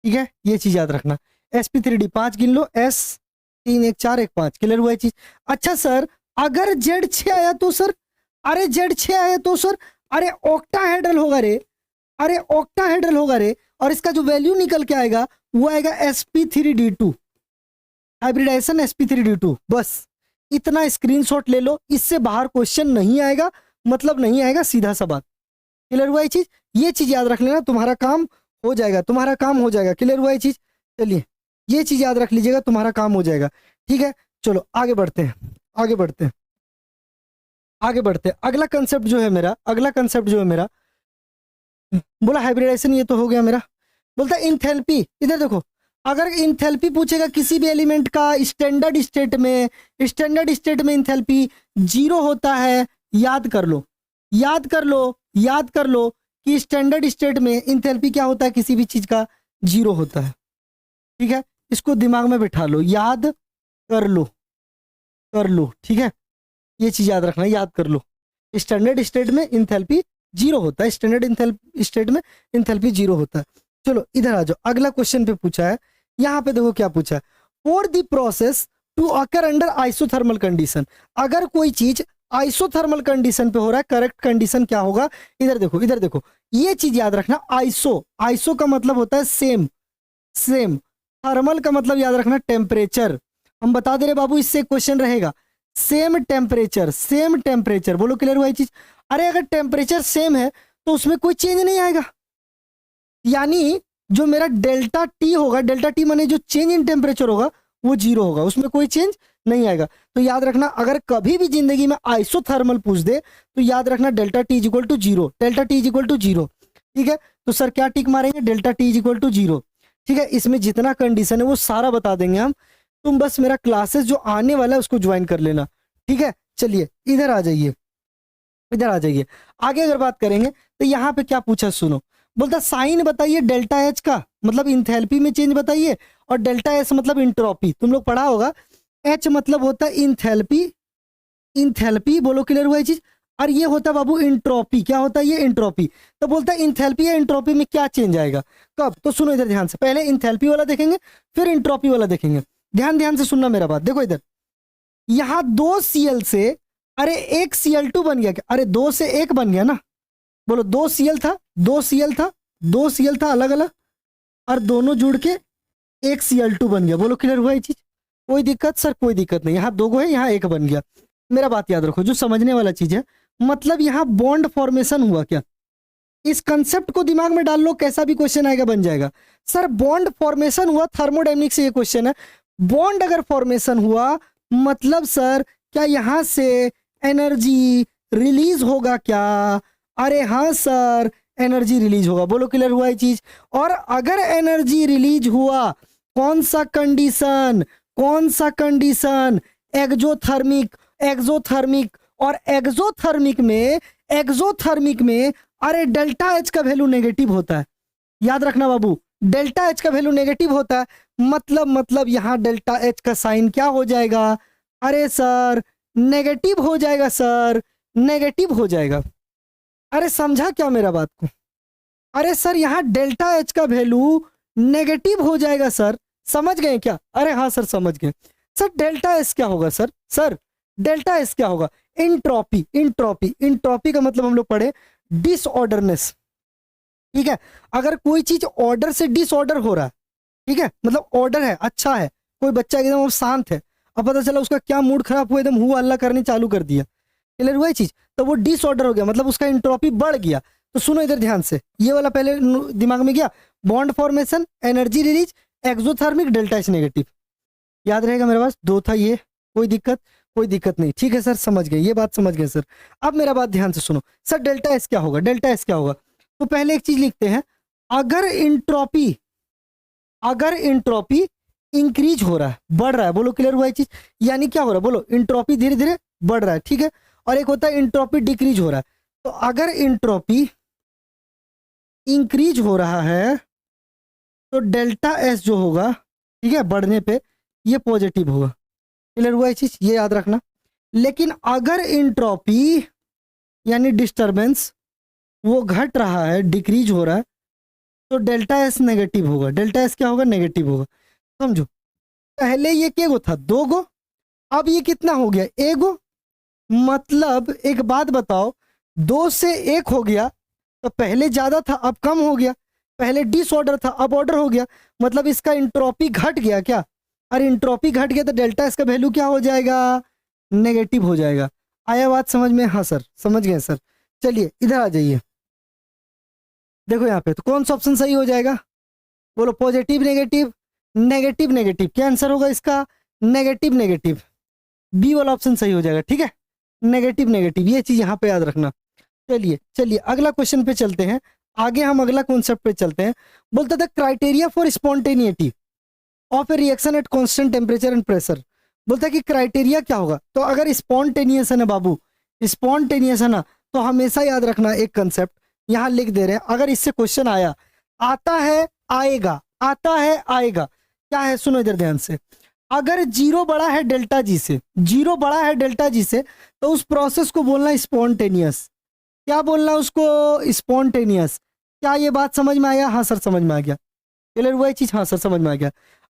ठीक है, ये चीज याद रखना। sp3d 5 गिन लो, s 3 1 4 1 5, क्लियर हुआ ये चीज। अच्छा सर अगर Z6 आया तो सर, अरे Z6 आया तो सर, अरे ऑक्टाहेड्रल होगा रे, अरे ऑक्टाहेड्रल होगा रे, और इसका जो वैल्यू निकल के आएगा वो आएगा sp3d2, हाइब्रिडाइजेशन sp3d2। बस इतना स्क्रीनशॉट ले लो, इससे बाहर क्वेश्चन नहीं आएगा, मतलब नहीं आएगा, सीधा सा बात। क्लियर हुआ ये चीज, ये चीज याद रख लेना, तुम्हारा काम हो जाएगा, तुम्हारा काम हो जाएगा। क्लियर हुआ ये चीज, चलिए ये चीज याद रख लीजिएगा, तुम्हारा काम हो जाएगा। ठीक है चलो आगे बढ़ते हैं, आगे बढ़ते हैं, आगे बढ़ते हैं। अगला कंसेप्ट जो है मेरा, अगला कंसेप्ट जो है मेरा, बोला हाइब्रिडाइजेशन ये तो हो गया मेरा। बोलता है इंथैल्पी, इधर देखो, अगर इंथैल्पी पूछेगा किसी भी एलिमेंट का स्टैंडर्ड स्टेट में, स्टैंडर्ड स्टेट में इंथैल्पी 0 होता है, याद कर लो, याद कर लो, याद कर लो कि स्टैंडर्ड स्टेट में इंथैल्पी क्या होता है, किसी भी चीज का 0 होता है। ठीक है, इसको दिमाग में बिठा लो, याद कर लो, कर लो, ठीक है, ये चीज याद रखना, याद कर लो। स्टैंडर्ड स्टेट में इंथैल्पी 0 होता है, स्टैंडर्ड स्टेट में इंथैल्पी 0 होता है। चलो इधर आ जाओ, अगला क्वेश्चन पे पूछा है, यहाँ पे देखो क्या पूछा है, for the process to occur under isothermal condition. अगर कोई चीज आइसोथर्मल कंडीशन पे हो रहा है, करेक्ट कंडीशन क्या होगा, इधर देखो, इधर देखो, ये चीज याद रखना। आइसो, आइसो का मतलब होता है सेम, सेम। थर्मल का मतलब याद रखना टेम्परेचर। हम बता दे रहे बाबू, इससे क्वेश्चन रहेगा सेम टेम्परेचर, सेम टेम्परेचर। बोलो क्लियर हुआ ये चीज। अरे अगर टेम्परेचर सेम है तो उसमें कोई चेंज नहीं आएगा, यानी जो मेरा डेल्टा टी होगा, डेल्टा टी माने जो चेंज इन टेम्परेचर होगा वो 0 होगा, उसमें कोई चेंज नहीं आएगा। तो याद रखना, अगर कभी भी जिंदगी में आइसोथर्मल पूछ दे तो याद रखना delta T is equal to 0, delta T is equal to 0। ठीक है, तो सर क्या टिक मारेंगे, delta T is equal to 0। ठीक है, इसमें जितना कंडीशन है वो सारा बता देंगे हम, तुम बस मेरा क्लासेस जो आने वाला है उसको ज्वाइन कर लेना। ठीक है, चलिए इधर आ जाइए, इधर आ जाइए। आगे अगर बात करेंगे तो यहाँ पे क्या पूछा सुनो, बोलता साइन बताइए डेल्टा एच का, मतलब इंथैल्पी में चेंज बताइए, और डेल्टा एस मतलब इंट्रोपी। तुम लोग पढ़ा होगा, एच मतलब होता है इंथैल्पी, इंथैल्पी, बोलो क्लियर हुआ ये चीज। और ये होता है बाबू इंट्रोपी, क्या होता है ये, इंट्रोपी। तो बोलता है इंथैल्पी या इंट्रोपी में क्या चेंज आएगा, कब, तो सुनो इधर ध्यान से, पहले इंथैल्पी वाला देखेंगे फिर इंट्रोपी वाला देखेंगे। ध्यान ध्यान से सुनना मेरा बात, देखो इधर, यहाँ 2 Cl से, अरे 1 Cl2 बन गया क्या, अरे 2 से 1 बन गया ना। बोलो 2 Cl था, 2 Cl था, 2 Cl था अलग अलग, और दोनों जुड़ के 1 Cl2 बन गया। बोलो क्लियर हुआ ये चीज, कोई दिक्कत सर, कोई दिक्कत नहीं, यहाँ 2 है, यहाँ 1 बन गया। मेरा बात याद रखो, जो समझने वाला चीज है, मतलब यहाँ बॉन्ड फॉर्मेशन हुआ क्या, इस कंसेप्ट को दिमाग में डाल लो, कैसा भी क्वेश्चन आएगा बन जाएगा। सर बॉन्ड फॉर्मेशन हुआ, थर्मोडायनेमिक्स से ये क्वेश्चन है। बॉन्ड अगर फॉर्मेशन हुआ मतलब सर क्या यहाँ से एनर्जी रिलीज होगा क्या, अरे हाँ सर एनर्जी रिलीज होगा। बोलो क्लियर हुआ ये चीज। और अगर एनर्जी रिलीज हुआ, कौन सा कंडीशन, कौन सा कंडीशन, एक्सोथर्मिक, एक्सोथर्मिक, और एक्सोथर्मिक में, एक्सोथर्मिक में अरे डेल्टा एच का वैल्यू नेगेटिव होता है, याद रखना बाबू, डेल्टा एच का वैल्यू नेगेटिव होता है, मतलब यहाँ डेल्टा एच का साइन क्या हो जाएगा, अरे सर नेगेटिव हो जाएगा, सर नेगेटिव हो जाएगा। अरे समझा क्या मेरा बात को, अरे सर यहाँ डेल्टा एच का वैल्यू नेगेटिव हो जाएगा सर, समझ गए क्या, अरे हाँ सर समझ गए। सर डेल्टा एस क्या होगा सर, सर डेल्टा एस क्या होगा, इंट्रोपी, इंट्रोपी, इंट्रोपी का मतलब हम लोग पढ़े डिसऑर्डरनेस। ठीक है, अगर कोई चीज ऑर्डर से डिसऑर्डर हो रहा है, ठीक है, मतलब ऑर्डर है, अच्छा है, कोई बच्चा एकदम शांत है, अब पता चला उसका क्या मूड खराब हुआ, एकदम हुआ अल्लाह करने चालू कर दिया, क्लियर हुआ ये चीज, तो वो डिसऑर्डर हो गया, मतलब उसका इंट्रोपी बढ़ गया। तो सुनो इधर ध्यान से, ये वाला पहले दिमाग में गया, bond formation, energy release, exothermic, delta H negative, याद रहेगा मेरे पास 2 था ये, कोई दिक्कत, कोई दिक्कत नहीं। ठीक है सर समझ गए, ये बात समझ गए सर। अब मेरा बात ध्यान से सुनो, सर डेल्टा एस क्या होगा, डेल्टा एस क्या होगा, तो पहले एक चीज लिखते हैं, अगर इंट्रोपी, अगर इंट्रोपी इंक्रीज हो रहा है, बढ़ रहा है, बोलो क्लियर हुआ ये चीज, यानी क्या हो रहा है, बोलो इंट्रोपी धीरे धीरे बढ़ रहा है, ठीक है, और एक होता है इंट्रोपी डिक्रीज हो रहा है। तो अगर इंट्रोपी इंक्रीज हो रहा है तो डेल्टा एस जो होगा, ठीक है, बढ़ने पे ये पॉजिटिव होगा, क्लियर हुआ ये चीज, ये याद रखना। लेकिन अगर इंट्रोपी यानी डिस्टरबेंस वो घट रहा है, डिक्रीज हो रहा है, तो डेल्टा एस नेगेटिव होगा। डेल्टा एस क्या होगा? नेगेटिव होगा। समझो, पहले ये क्या गो था? 2 गो, अब ये कितना हो गया? 1 गो। मतलब एक बात बताओ, 2 से 1 हो गया तो पहले ज्यादा था अब कम हो गया, पहले डिसऑर्डर था अब ऑर्डर हो गया, मतलब इसका इंट्रोपी घट गया क्या? अरे इंट्रोपी घट गया तो डेल्टा एस का वैल्यू क्या हो जाएगा? नेगेटिव हो जाएगा। आया बात समझ में? हाँ सर, समझ गए सर। चलिए इधर आ जाइए, देखो यहाँ पे तो कौन सा ऑप्शन सही हो जाएगा? बोलो, पॉजिटिव नेगेटिव, नेगेटिव नेगेटिव, क्या आंसर होगा इसका? नेगेटिव नेगेटिव, बी वाला ऑप्शन सही हो जाएगा। ठीक है, नेगेटिव नेगेटिव, ये चीज यहाँ पे याद रखना। चलिए चलिए अगला क्वेश्चन पे चलते हैं, आगे हम अगला कॉन्सेप्ट पे चलते हैं। बोलता था criteria for spontaneity of A reaction at constant temperature and pressure. बोलता है कि क्राइटेरिया क्या होगा? तो अगर स्पॉन्टेनियस है ना बाबू, स्पॉन्टेनियस है ना, तो हमेशा याद रखना एक कंसेप्ट यहाँ लिख दे रहे हैं। अगर इससे क्वेश्चन आया, आता है आएगा, आता है आएगा, क्या है सुनो इधर ध्यान से। अगर जीरो बड़ा है डेल्टा जी से, जीरो बड़ा है डेल्टा जी से, तो उस प्रोसेस को बोलना स्पॉन्टेनियस। क्या बोलना उसको? स्पॉन्टेनियस। क्या ये बात समझ में आया? हाँ सर समझ में आ गया। क्लियर हुआ ये चीज? हाँ सर समझ में आ गया।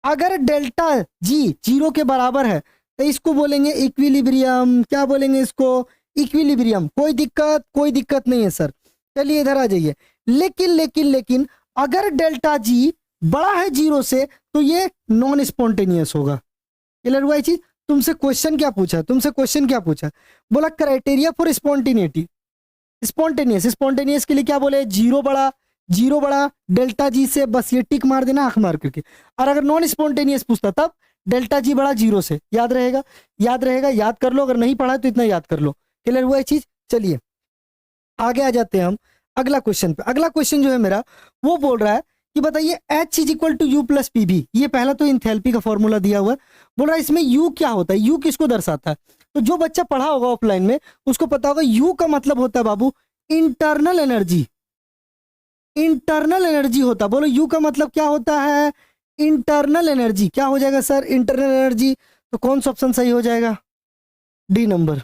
अगर डेल्टा जी जीरो के बराबर है तो इसको बोलेंगे इक्विलिब्रियम। क्या बोलेंगे इसको? इक्विलिब्रियम। कोई दिक्कत नहीं है सर। चलिए इधर आ जाइए। लेकिन लेकिन लेकिन अगर डेल्टा जी बड़ा है जीरो से तो ये नॉन स्पॉन्टेनियस होगा। क्लियर हुआ ये चीज? तुमसे क्वेश्चन क्या पूछा? तुमसे क्वेश्चन क्या पूछा? बोला criteria for spontaneity, spontaneous. Spontaneous के लिए क्या बोले? जीरो बड़ा, जीरो बड़ा डेल्टा जी से, बस ये टिक मार देना आंख मार करके। और अगर नॉन स्पॉन्टेनियस पूछता तब डेल्टा जी बड़ा जीरो से। याद रहेगा? याद रहेगा, याद कर लो। अगर नहीं पढ़ा तो इतना याद कर लो। क्लियर हुआ ये चीज? चलिए आगे आ जाते हैं हम अगला क्वेश्चन पे। अगला क्वेश्चन जो है मेरा वो बोल रहा है कि बताइए H is equal to U plus P V. ये पहला तो इंथैल्पी का फॉर्मूला दिया हुआ है। बोल रहा है इसमें U क्या होता है? U किसको दर्शाता है? तो जो बच्चा पढ़ा होगा ऑफलाइन में उसको पता होगा U का मतलब होता है बाबू इंटरनल एनर्जी। इंटरनल एनर्जी होता। बोलो U का मतलब क्या होता है? Internal energy. क्या हो जाएगा सर? Internal energy. तो कौन सा ऑप्शन सही हो जाएगा? D number.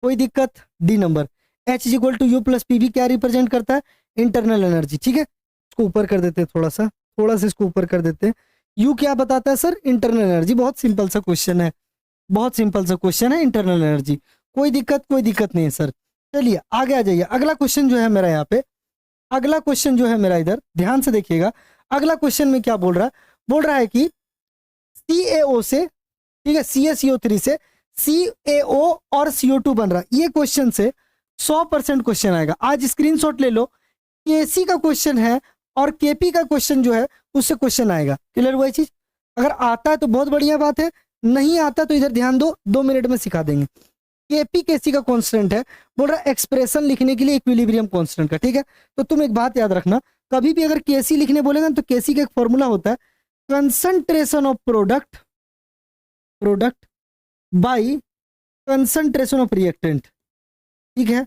कोई दिक्कत? D number. H is equal to U plus P V क्या रिप्रेजेंट करता है? Internal energy. ठीक है, इसको ऊपर कर देते हैं, थोड़ा सा इसको ऊपर कर देते हैं। यू क्या बताता है सर? Internal energy. बहुत सिंपल सा क्वेश्चन है, बहुत सिंपल सा क्वेश्चन है, इंटरनल एनर्जी। कोई दिक्कत नहीं है सर। चलिए आगे आ जाइए। अगला क्वेश्चन जो है मेरा यहाँ पे, अगला क्वेश्चन जो है मेरा, इधर ध्यान से देखिएगा। अगला क्वेश्चन में क्या बोल रहा है? बोल रहा है कि CaO से, ठीक है, CaCO3 से CaO और CO2 बन रहा है। ये क्वेश्चन से 100% क्वेश्चन आएगा। आज स्क्रीनशॉट ले लो। केसी का क्वेश्चन है और केपी का क्वेश्चन जो है उससे क्वेश्चन आएगा। क्लियर हुआ ये चीज? अगर आता है तो बहुत बढ़िया बात है, नहीं आता तो इधर ध्यान दो, 2 मिनट में सिखा देंगे। केपी केसी का कांस्टेंट है। बोल रहा है एक्सप्रेशन लिखने के लिए इक्विलिब्रियम कांस्टेंट का। ठीक है, तो तुम एक बात याद रखना, कभी भी अगर केसी लिखने बोलेगा तो केसी का एक फॉर्मूला होता है concentration of product by concentration of reactant. ठीक है,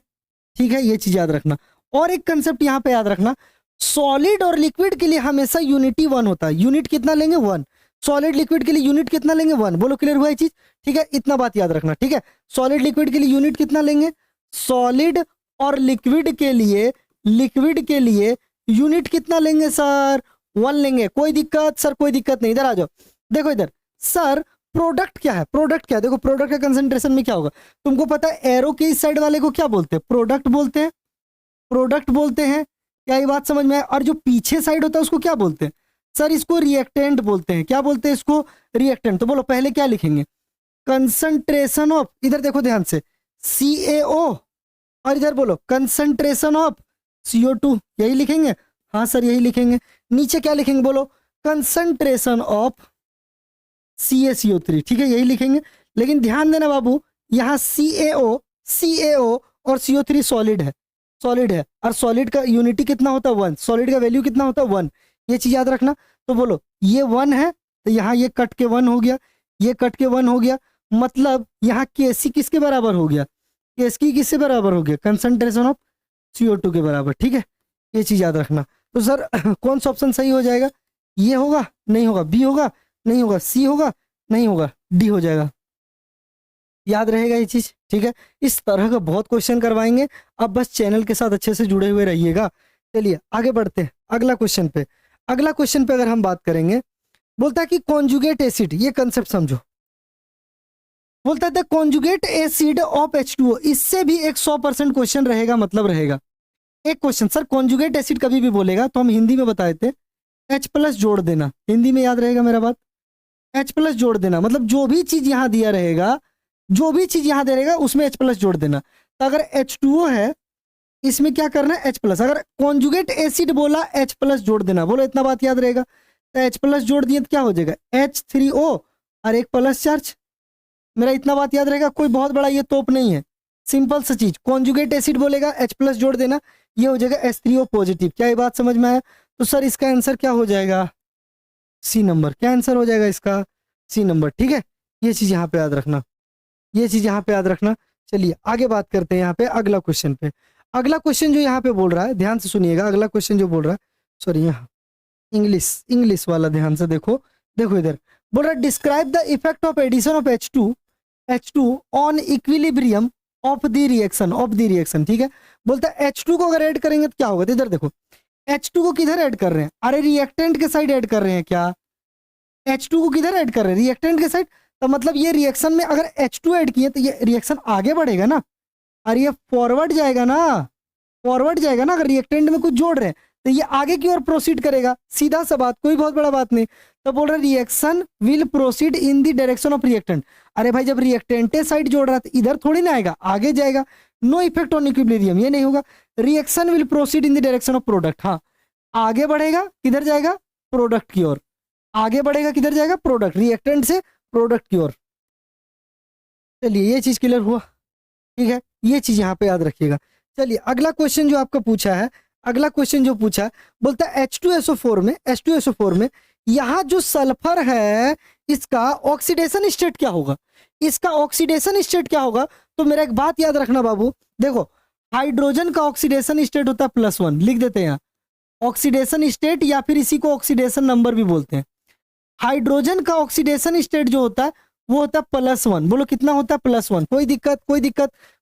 ठीक है, ये चीज याद रखना। और एक कंसेप्ट यहां पे याद रखना, सॉलिड और लिक्विड के लिए हमेशा यूनिटी 1 होता है। यूनिट कितना लेंगे? 1। सॉलिड लिक्विड के लिए यूनिट कितना लेंगे? 1। बोलो क्लियर हुआ ये चीज? ठीक है, इतना बात याद रखना। ठीक है, सॉलिड लिक्विड के लिए यूनिट कितना लेंगे? सॉलिड और लिक्विड के लिए यूनिट कितना लेंगे सर? 1 लेंगे। कोई दिक्कत सर? कोई दिक्कत नहीं। इधर आ जाओ, देखो इधर सर। प्रोडक्ट क्या है? प्रोडक्ट क्या है? देखो प्रोडक्ट का कंसंट्रेशन में क्या होगा तुमको पता है? एरो के इस साइड वाले को क्या बोलते हैं? प्रोडक्ट बोलते हैं, प्रोडक्ट बोलते हैं। क्या ये बात समझ में आया? और जो पीछे साइड होता है उसको क्या बोलते हैं सर? इसको रिएक्टेंट बोलते हैं। क्या बोलते हैं इसको? रिएक्टेंट। तो बोलो पहले क्या लिखेंगे? कंसंट्रेशन ऑफ, इधर देखो ध्यान से, CaO, और इधर बोलो कंसंट्रेशन ऑफ CO2। यही लिखेंगे? हाँ सर यही लिखेंगे। नीचे क्या लिखेंगे? बोलो कंसंट्रेशन ऑफ CaCO3। ठीक है, यही लिखेंगे। लेकिन ध्यान देना बाबू, यहाँ CaO और CO3 सॉलिड है, सॉलिड है। और सॉलिड का यूनिटी कितना होता है? 1। सॉलिड का वैल्यू कितना होता है? 1। ये चीज याद रखना। तो बोलो ये 1 है तो यहाँ ये कट के 1 हो गया, ये कट के 1 हो गया। मतलब यहाँ Kc किसके बराबर हो गया? Kc किससे बराबर हो गया? कंसंट्रेशन ऑफ CO2 के बराबर। ठीक है, ये चीज याद रखना। तो सर कौन सा ऑप्शन सही हो जाएगा? ये होगा? नहीं होगा। बी होगा? नहीं होगा। सी होगा? नहीं होगा। डी हो जाएगा। याद रहेगा ये चीज, ठीक है। इस तरह का बहुत क्वेश्चन करवाएंगे, अब बस चैनल के साथ अच्छे से जुड़े हुए रहिएगा। चलिए आगे बढ़ते हैं अगला क्वेश्चन पे। अगला क्वेश्चन पे अगर हम बात करेंगे, बोलता है कि कॉन्जुगेट एसिड, ये कंसेप्ट समझो। बोलता है the conjugate acid of H2O, इससे भी एक 100% क्वेश्चन रहेगा, मतलब रहेगा एक क्वेश्चन। सर कॉन्जुगेट एसिड कभी भी बोलेगा तो हम हिंदी में बताए थे H+ जोड़ देना, हिंदी में याद रहेगा मेरा बात, H+ जोड़ देना, मतलब जो भी चीज यहां दिया रहेगा, जो भी चीज यहां दे रहेगा उसमें H+ जोड़ देना। तो अगर H2O है, इसमें क्या करना है H+, अगर कॉन्जुगेट एसिड बोला H+ जोड़ देना, बोलो इतना बात याद रहेगा। तो H+ जोड़ दिए तो क्या हो जाएगा H3O और एक प्लस चार्ज, मेरा इतना बात याद रहेगा। कोई बहुत बड़ा ये तोप नहीं है, सिंपल सा चीज, कॉन्जुगेट एसिड बोलेगा H+ जोड़ देना, ये हो जाएगा H3O पॉजिटिव। क्या ये बात समझ में आया? तो सर इसका आंसर क्या हो जाएगा? सी नंबर। क्या आंसर हो जाएगा इसका? सी नंबर, ठीक है। ये चीज यहाँ पे याद रखना, ये चीज यहाँ पे याद रखना। चलिए आगे बात करते हैं यहाँ पे अगला क्वेश्चन पे। अगला क्वेश्चन जो यहाँ पे बोल रहा है, ध्यान से सुनिएगा, अगला क्वेश्चन जो बोल रहा है, सॉरी यहाँ इंग्लिश वाला ध्यान से देखो, देखो इधर बोल रहा है describe the effect of addition of H2 on equilibrium of the reaction, ठीक है। बोलता है H2 को अगर ऐड करेंगे तो क्या होगा? तो इधर देखो, H2 को किधर ऐड कर रहे हैं? अरे रिएक्टेंट के साइड ऐड कर रहे हैं क्या? H2 को किधर ऐड कर रहे हैं? रिएक्टेंट के साइड। तो मतलब ये रिएक्शन में अगर H2 ऐड किए तो ये रिएक्शन आगे बढ़ेगा ना, और ये फॉरवर्ड जाएगा ना, फॉरवर्ड जाएगा ना। अगर रिएक्टेंट में कुछ जोड़ रहे हैं तो ये आगे की ओर प्रोसीड करेगा, सीधा सा बात, कोई बहुत बड़ा बात नहीं। तो बोल रहे reaction will proceed in the direction of reactant. अरे भाई जब रिएक्टेंट साइड जोड़ रहा है तो इधर थोड़ी ना आएगा, आगे जाएगा। नो इफेक्ट ऑन इक्विलिब्रियम, ये नहीं होगा। Reaction will proceed in the direction of product, हाँ आगे बढ़ेगा, किधर जाएगा? प्रोडक्ट की ओर। आगे बढ़ेगा, किधर जाएगा? प्रोडक्ट, रिएक्टेंट से प्रोडक्ट की ओर। चलिए ये चीज क्लियर हुआ, ठीक है, ये चीज यहाँ पे याद रखिएगा। चलिए अगला क्वेश्चन जो आपका पूछा है, अगला क्वेश्चन जो पूछा है, बोलता है H2SO4 में यहाँ जो सल्फर है इसका ऑक्सीडेशन स्टेट क्या होगा? इसका ऑक्सीडेशन स्टेट क्या होगा? तो मेरा एक बात याद रखना बाबू, देखो हाइड्रोजन का ऑक्सीडेशन स्टेट होता है +1, लिख देते हैं यहाँ ऑक्सीडेशन स्टेट, या फिर इसी को ऑक्सीडेशन नंबर भी बोलते हैं। हाइड्रोजन का ऑक्सीडेशन स्टेट जो होता है वो होता है +1। बोलो कितना होता है? +1।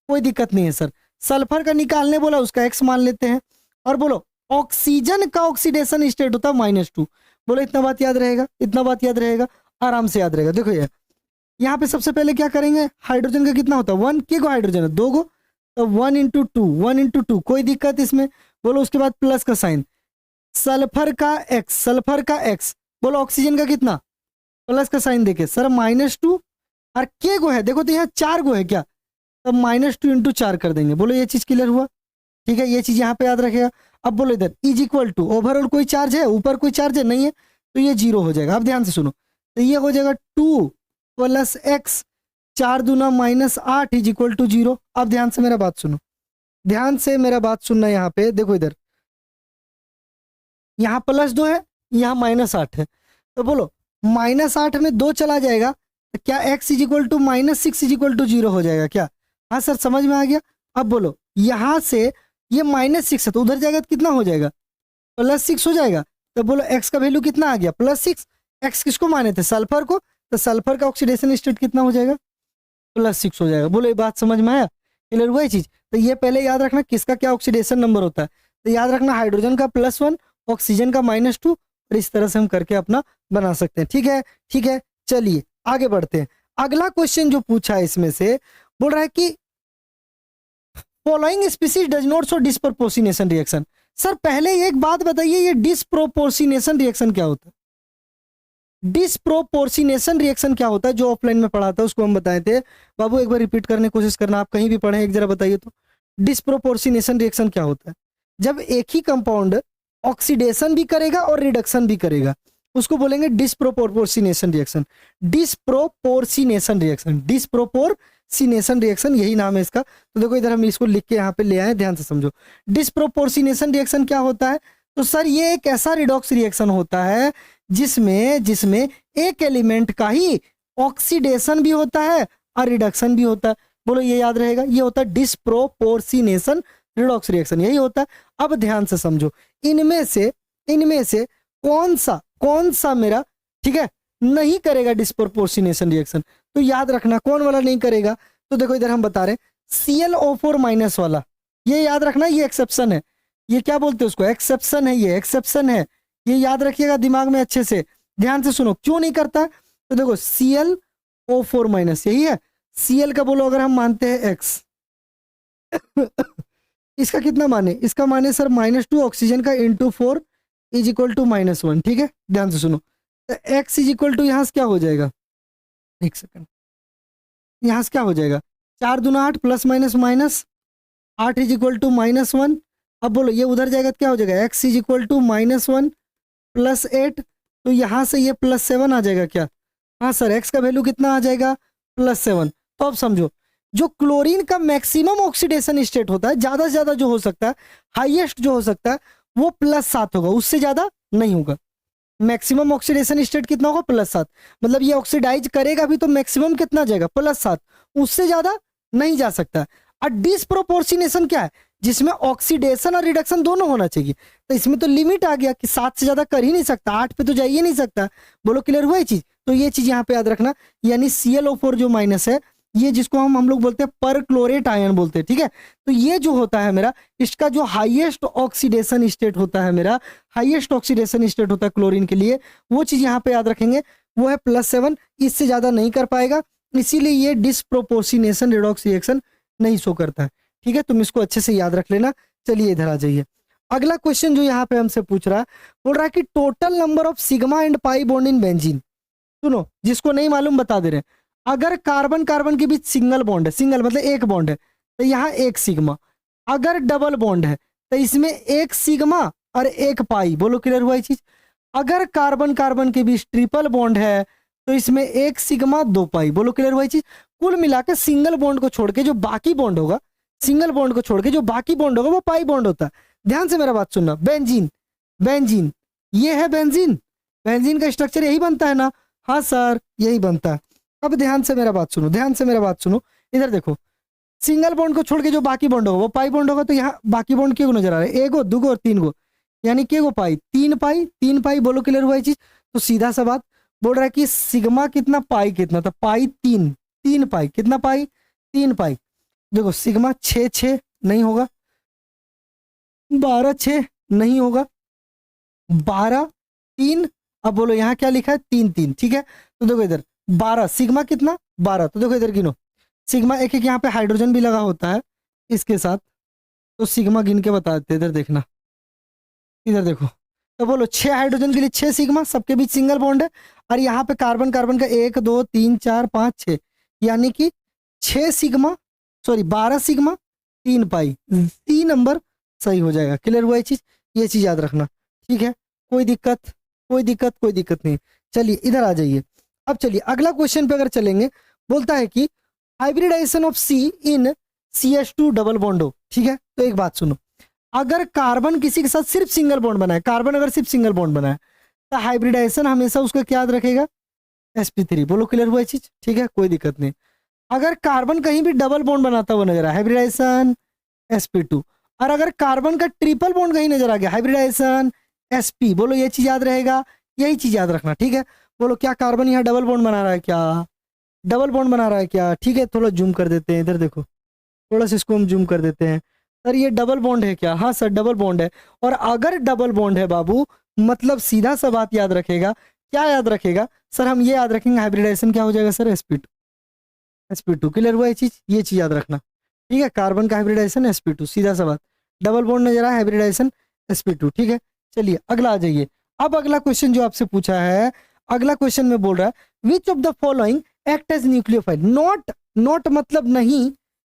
कोई दिक्कत नहीं है सर। सल्फर का निकालने बोला, उसका X मान लेते हैं। और बोलो ऑक्सीजन का ऑक्सीडेशन स्टेट होता है -2। बोलो इतना बात याद रहेगा, इतना बात याद रहेगा, आराम से याद रहेगा। देखो यार यहाँ पे सबसे पहले क्या करेंगे, हाइड्रोजन का कितना होता है 1, के गो हाइड्रोजन है 2 गो, तो 1 × 2, कोई दिक्कत इसमें। बोलो उसके बाद प्लस का साइन, सल्फर का X, बोलो ऑक्सीजन का कितना? प्लस का साइन देखे सर -2, और के गो है देखो तो यहाँ 4 गो है क्या, तब -2 × 4 कर देंगे। बोलो ये चीज क्लियर हुआ, ठीक है, ये चीज यहाँ पे याद रखेगा। अब बोलो इधर = ओवरऑल कोई चार्ज है, ऊपर कोई चार्ज है नहीं है, तो ये 0 हो जाएगा। अब ध्यान से सुनो, तो ये हो जाएगा 2 + x, 4 दूना -8 = 0। अब ध्यान से मेरा बात सुनो, ध्यान से मेरा बात सुनना। यहाँ पे देखो इधर, यहाँ +2 है, यहाँ -8 है, तो बोलो -8 में 2 चला जाएगा तो क्या x = -6 = 0 हो जाएगा क्या? हाँ सर समझ में आ गया। अब बोलो यहाँ से ये -6 है तो उधर जाएगा तो कितना हो जाएगा? +6 हो जाएगा। तो बोलो x का वैल्यू कितना आ गया? +6। x किसको माने थे? सल्फर को, तो सल्फर का ऑक्सीडेशन स्टेट कितना हो जाएगा? +6 हो जाएगा। बोलो ये बात समझ में आया, क्लियर हुआ ये चीज? तो ये पहले याद रखना किसका क्या ऑक्सीडेशन नंबर होता है। तो याद रखना हाइड्रोजन का +1, ऑक्सीजन का -2, और इस तरह से हम करके अपना बना सकते हैं। ठीक है, ठीक है, चलिए आगे बढ़ते हैं। अगला क्वेश्चन जो पूछा है इसमें से बोल रहा है कि following species does not show disproportionation reaction. Sir पहले एक बात बताइए, ये डिस्प्रोपोर्शनेशन रिएक्शन क्या होता है? डिस्प्रोपोर्शनेशन रिएक्शन क्या होता है? जो ऑफलाइन में पढ़ा था उसको हम बताए थे। बाबू एक बार रिपीट करने की कोशिश करना, आप कहीं भी पढ़े एक जरा बताइए तो। डिस्प्रोपोर्शनेशन रिएक्शन क्या होता है? जब एक ही कंपाउंड ऑक्सीडेशन भी करेगा और रिडक्शन भी करेगा, उसको बोलेंगे डिस्प्रोपोर्शनेशन रिएक्शन। डिस्प्रोपोर्शनेशन रिएक्शन, यही नाम है इसका। तो देखो इधर हम इसको लिख के यहाँ पे ले आए, ध्यान से समझो। डिस्प्रोपोर्शनेशन रिएक्शन क्या होता है? तो सर ये एक ऐसा रिडॉक्स रिएक्शन होता है जिसमें एक एलिमेंट का ही ऑक्सीडेशन भी होता है और रिडक्शन भी होता है। बोलो ये याद रहेगा, ये होता है डिस्प्रोपोर्शनेशन रिडॉक्स रिएक्शन, यही होता है। अब ध्यान से समझो, इनमें से कौन सा मेरा, ठीक है, नहीं करेगा डिस्प्रोपोर्शनेशन रिएक्शन। तो याद रखना कौन वाला नहीं करेगा? तो देखो इधर हम बता रहे ClO4 माइनस वाला, ये याद रखना, ये एक्सेप्शन है, ये क्या बोलते हैं उसको, एक्सेप्शन है, ये एक्सेप्शन है, ये याद रखिएगा दिमाग में अच्छे से, ध्यान से सुनो क्यों नहीं करता है। तो देखो ClO4 माइनस यही है, Cl का बोलो अगर हम मानते हैं x इसका कितना माने, इसका माने सर -2 ऑक्सीजन का इंटू 4 इज इक्वल टू -1, ठीक है, ध्यान से सुनो। तो x इज इक्वल टू यहाँ से क्या हो जाएगा, एक सेकंड, यहाँ से क्या हो जाएगा, 4 दूना 8 plus minus minus 8 is equal to -1। अब बोलो ये उधर जाएगा तो क्या हो जाएगा, x is equal to -1 plus 8, तो यहाँ से ये +7 आ जाएगा क्या, हाँ सर, x का वैल्यू कितना आ जाएगा +7। तो अब समझो जो क्लोरीन का मैक्सिमम ऑक्सीडेशन स्टेट होता है, ज्यादा से ज्यादा जो हो सकता है, हाईएस्ट जो हो सकता है वो +7 होगा, उससे ज्यादा नहीं होगा। मैक्सिमम ऑक्सीडेशन स्टेट कितना होगा +7, मतलब ये ऑक्सीडाइज करेगा भी तो मैक्सिमम कितना जाएगा +7, उससे ज्यादा नहीं जा सकता। और डिसप्रोपोर्शनेशन क्या है, जिसमें ऑक्सीडेशन और रिडक्शन दोनों होना चाहिए, तो इसमें तो लिमिट आ गया कि 7 से ज्यादा कर ही नहीं सकता, 8 पे तो जा ही नहीं सकता। बोलो क्लियर हुआ ये चीज, तो ये चीज यहाँ पे याद रखना, यानी ClO4 जो माइनस है, ये जिसको हम लोग बोलते हैं पर क्लोरेट आयन बोलते हैं, ठीक है। तो ये जो होता है मेरा, इसका जो हाईएस्ट ऑक्सीडेशन स्टेट होता है मेरा, हाईएस्ट ऑक्सीडेशन स्टेट होता है क्लोरीन के लिए, वो चीज यहाँ पे याद रखेंगे, वो है +7, इससे ज्यादा नहीं कर पाएगा, इसीलिए ये डिसप्रोपोर्शनेशन रिडॉक्स रिएक्शन नहीं शो करता है, ठीक है। तुम इसको अच्छे से याद रख लेना। चलिए इधर आ जाइए, अगला क्वेश्चन जो यहाँ पे हमसे पूछ रहा है, बोल रहा है कि total number of sigma and pi bond in benzene. सुनो, जिसको नहीं मालूम बता दे रहे हैं, अगर कार्बन कार्बन के बीच सिंगल बॉन्ड है, सिंगल मतलब एक बॉन्ड है, तो यहाँ एक सिग्मा, अगर डबल बॉन्ड है तो इसमें एक सिग्मा और एक पाई। बोलो क्लियर हुआ ये चीज। अगर कार्बन कार्बन के बीच ट्रिपल बॉन्ड है तो इसमें एक सिग्मा 2 पाई। बोलो क्लियर हुआ ये चीज। कुल मिलाकर सिंगल बॉन्ड को छोड़ के जो बाकी बॉन्ड होगा, सिंगल बॉन्ड को छोड़ के जो बाकी बॉन्ड होगा वो पाई बॉन्ड होता है। ध्यान से मेरा बात सुनना, बेंजीन, बेंजीन ये है बेंजीन, बेंजीन का स्ट्रक्चर यही बनता है ना, हाँ सर यही बनता है। अब ध्यान से मेरा बात सुनो, ध्यान से मेरा बात सुनो, इधर देखो, सिंगल बॉन्ड को छोड़ के जो बाकी बॉन्ड होगा वो पाई बॉन्ड होगा, तो यहाँ बाकी बॉन्ड के नजर आ रहा है, 1 गो 2 गो और 3 गो, यानी के गो पाई, 3 पाई, 3 पाई। बोलो क्लियर हुआ ये चीज। तो सीधा सा बात बोल रहा है कि सिग्मा कितना पाई कितना, तो पाई 3, 3 पाई, कितना पाई 3 पाई। देखो सिग्मा 6 नहीं होगा, 12 6 नहीं होगा, 12 3, अब बोलो यहाँ क्या लिखा है 3 3, ठीक है। तो देखो इधर 12 सिग्मा कितना 12, तो देखो इधर गिनो, सिग्मा एक एक यहाँ पे हाइड्रोजन भी लगा होता है इसके साथ, तो सिग्मा गिन के बता देते, इधर देखना, इधर देखो, तो बोलो 6 हाइड्रोजन के लिए 6 सिग्मा, सबके बीच सिंगल बॉन्ड है, और यहाँ पे कार्बन कार्बन का 1 2 3 4 5 6, यानी कि 6 सिग्मा, सॉरी 12 सिग्मा 3 पाई, 3 नंबर सही हो जाएगा। क्लियर हुआ ये चीज, ये चीज याद रखना, ठीक है। कोई दिक्कत, कोई दिक्कत, कोई दिक्कत नहीं। चलिए इधर आ जाइए। अब चलिए अगला क्वेश्चन पे अगर चलेंगे, बोलता है कि hybridization of C in CH2 double bond हो, ठीक है। तो एक बात सुनो, अगर कार्बन किसी के साथ सिर्फ सिंगल बॉन्ड बनाए, कार्बन अगर सिर्फ सिंगल बॉन्ड बनाए, तो हाइब्रिडाइजेशन हमेशा उसका क्या याद रखेगा, sp3। बोलो क्लियर हुआ चीज, ठीक है, कोई दिक्कत नहीं। अगर कार्बन कहीं भी डबल बॉन्ड बनाता हुआ नजर आया, हाइब्रिडाइजेशन sp2, और अगर कार्बन का ट्रिपल बॉन्ड कहीं नजर आ गया, हाइब्रिडाइजेशन sp। बोलो ये चीज याद रहेगा, यही चीज याद रखना, ठीक है। बोलो क्या कार्बन यहाँ डबल बॉन्ड बना रहा है, क्या डबल बॉन्ड बना रहा है क्या, ठीक है। थोड़ा जूम कर देते हैं, इधर देखो, थोड़ा सा इसको हम जूम कर देते हैं। सर ये डबल बॉन्ड है क्या, हाँ सर डबल बॉन्ड है। और अगर डबल बॉन्ड है बाबू, मतलब सीधा सा बात याद रखेगा, क्या याद रखेगा सर, हम ये याद रखेंगे हाइब्रिडाइजेशन क्या हो जाएगा सर, sp2, sp2। क्लियर हुआ ये चीज याद रखना, ठीक है। कार्बन का हाइब्रिडाइजेशन sp2, सीधा सा बात, डबल बॉन्ड नजर आया, हाइब्रिडाइजेशन sp2, ठीक है। चलिए अगला आ जाइए। अब अगला क्वेश्चन जो आपसे पूछा है, अगला क्वेश्चन में बोल रहा है which of the following act as nucleophile. Not, not मतलब नहीं,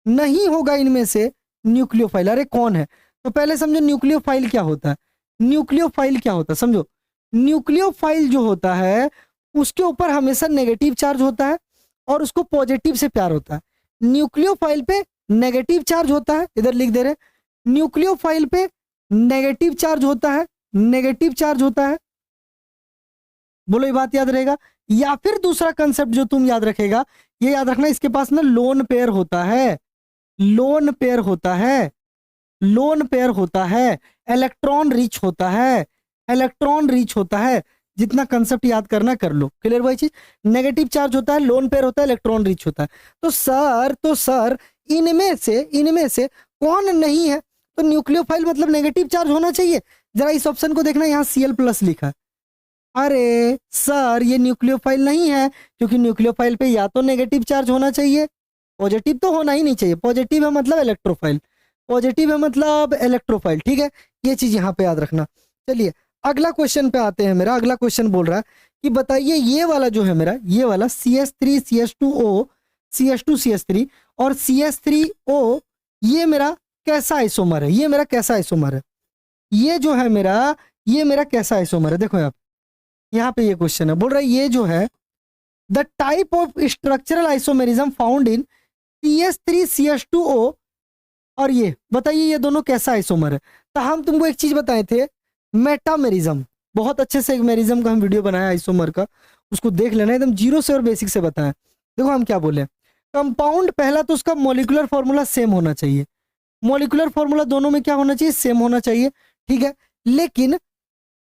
नहीं होगा इनमें से न्यूक्लियोफाइल। अरे कौन है, तो पहले समझो न्यूक्लियोफाइल क्या होता है, न्यूक्लियोफाइल क्या होता है समझो। न्यूक्लियोफाइल जो होता है उसके ऊपर हमेशा नेगेटिव चार्ज होता है और उसको पॉजिटिव से प्यार होता है। न्यूक्लियोफाइल पे नेगेटिव चार्ज होता है, इधर लिख दे रहे, न्यूक्लियोफाइल पे नेगेटिव चार्ज होता है, नेगेटिव चार्ज होता है। बोलो ये बात याद रहेगा। या फिर दूसरा कंसेप्ट जो तुम याद रखेगा, ये याद रखना, इसके पास ना लोन पेयर होता है, लोन पेयर होता है, लोन पेयर होता है, इलेक्ट्रॉन रिच होता है, इलेक्ट्रॉन रिच होता है। जितना कंसेप्ट याद करना कर लो। क्लियर भाई चीज? नेगेटिव चार्ज होता है, लोन पेयर होता है, इलेक्ट्रॉन रिच होता है। तो सर इनमें से कौन नहीं है? तो न्यूक्लियोफाइल मतलब नेगेटिव चार्ज होना चाहिए। जरा इस ऑप्शन को देखना, यहाँ Cl+ लिखा है। अरे सर ये न्यूक्लियोफाइल नहीं है, क्योंकि न्यूक्लियोफाइल पे या तो नेगेटिव चार्ज होना चाहिए, पॉजिटिव तो होना ही नहीं चाहिए। पॉजिटिव है मतलब इलेक्ट्रोफाइल, पॉजिटिव है मतलब इलेक्ट्रोफाइल। ठीक है, ये चीज यहाँ पे याद रखना। चलिए अगला क्वेश्चन पे आते हैं। मेरा अगला क्वेश्चन बोल रहा है कि बताइए ये वाला जो है मेरा, ये वाला CH3 CH2O CH2 CH3 और CH3O, ये मेरा कैसा आइसोमर है? ये मेरा कैसा आइसोमर है? ये जो है मेरा, ये मेरा कैसा आइसोमर है? देखो यहाँ पे ये क्वेश्चन है, बोल रहा है ये जो है the type of structural isomerism found in CH3 CH2O, और ये बताइए ये दोनों कैसा आइसोमर है? तो हम तुमको एक चीज बताए थे, मेटामेरिज्म। बहुत अच्छे से एक मेरिज्म का हम वीडियो बनाया आइसोमर का, उसको देख लेना, एकदम जीरो से और बेसिक से बताएं। देखो हम क्या बोले, कंपाउंड पहला तो उसका मॉलिक्यूलर फॉर्मूला सेम होना चाहिए। मॉलिक्यूलर फॉर्मूला दोनों में क्या होना चाहिए? सेम होना चाहिए। ठीक है, लेकिन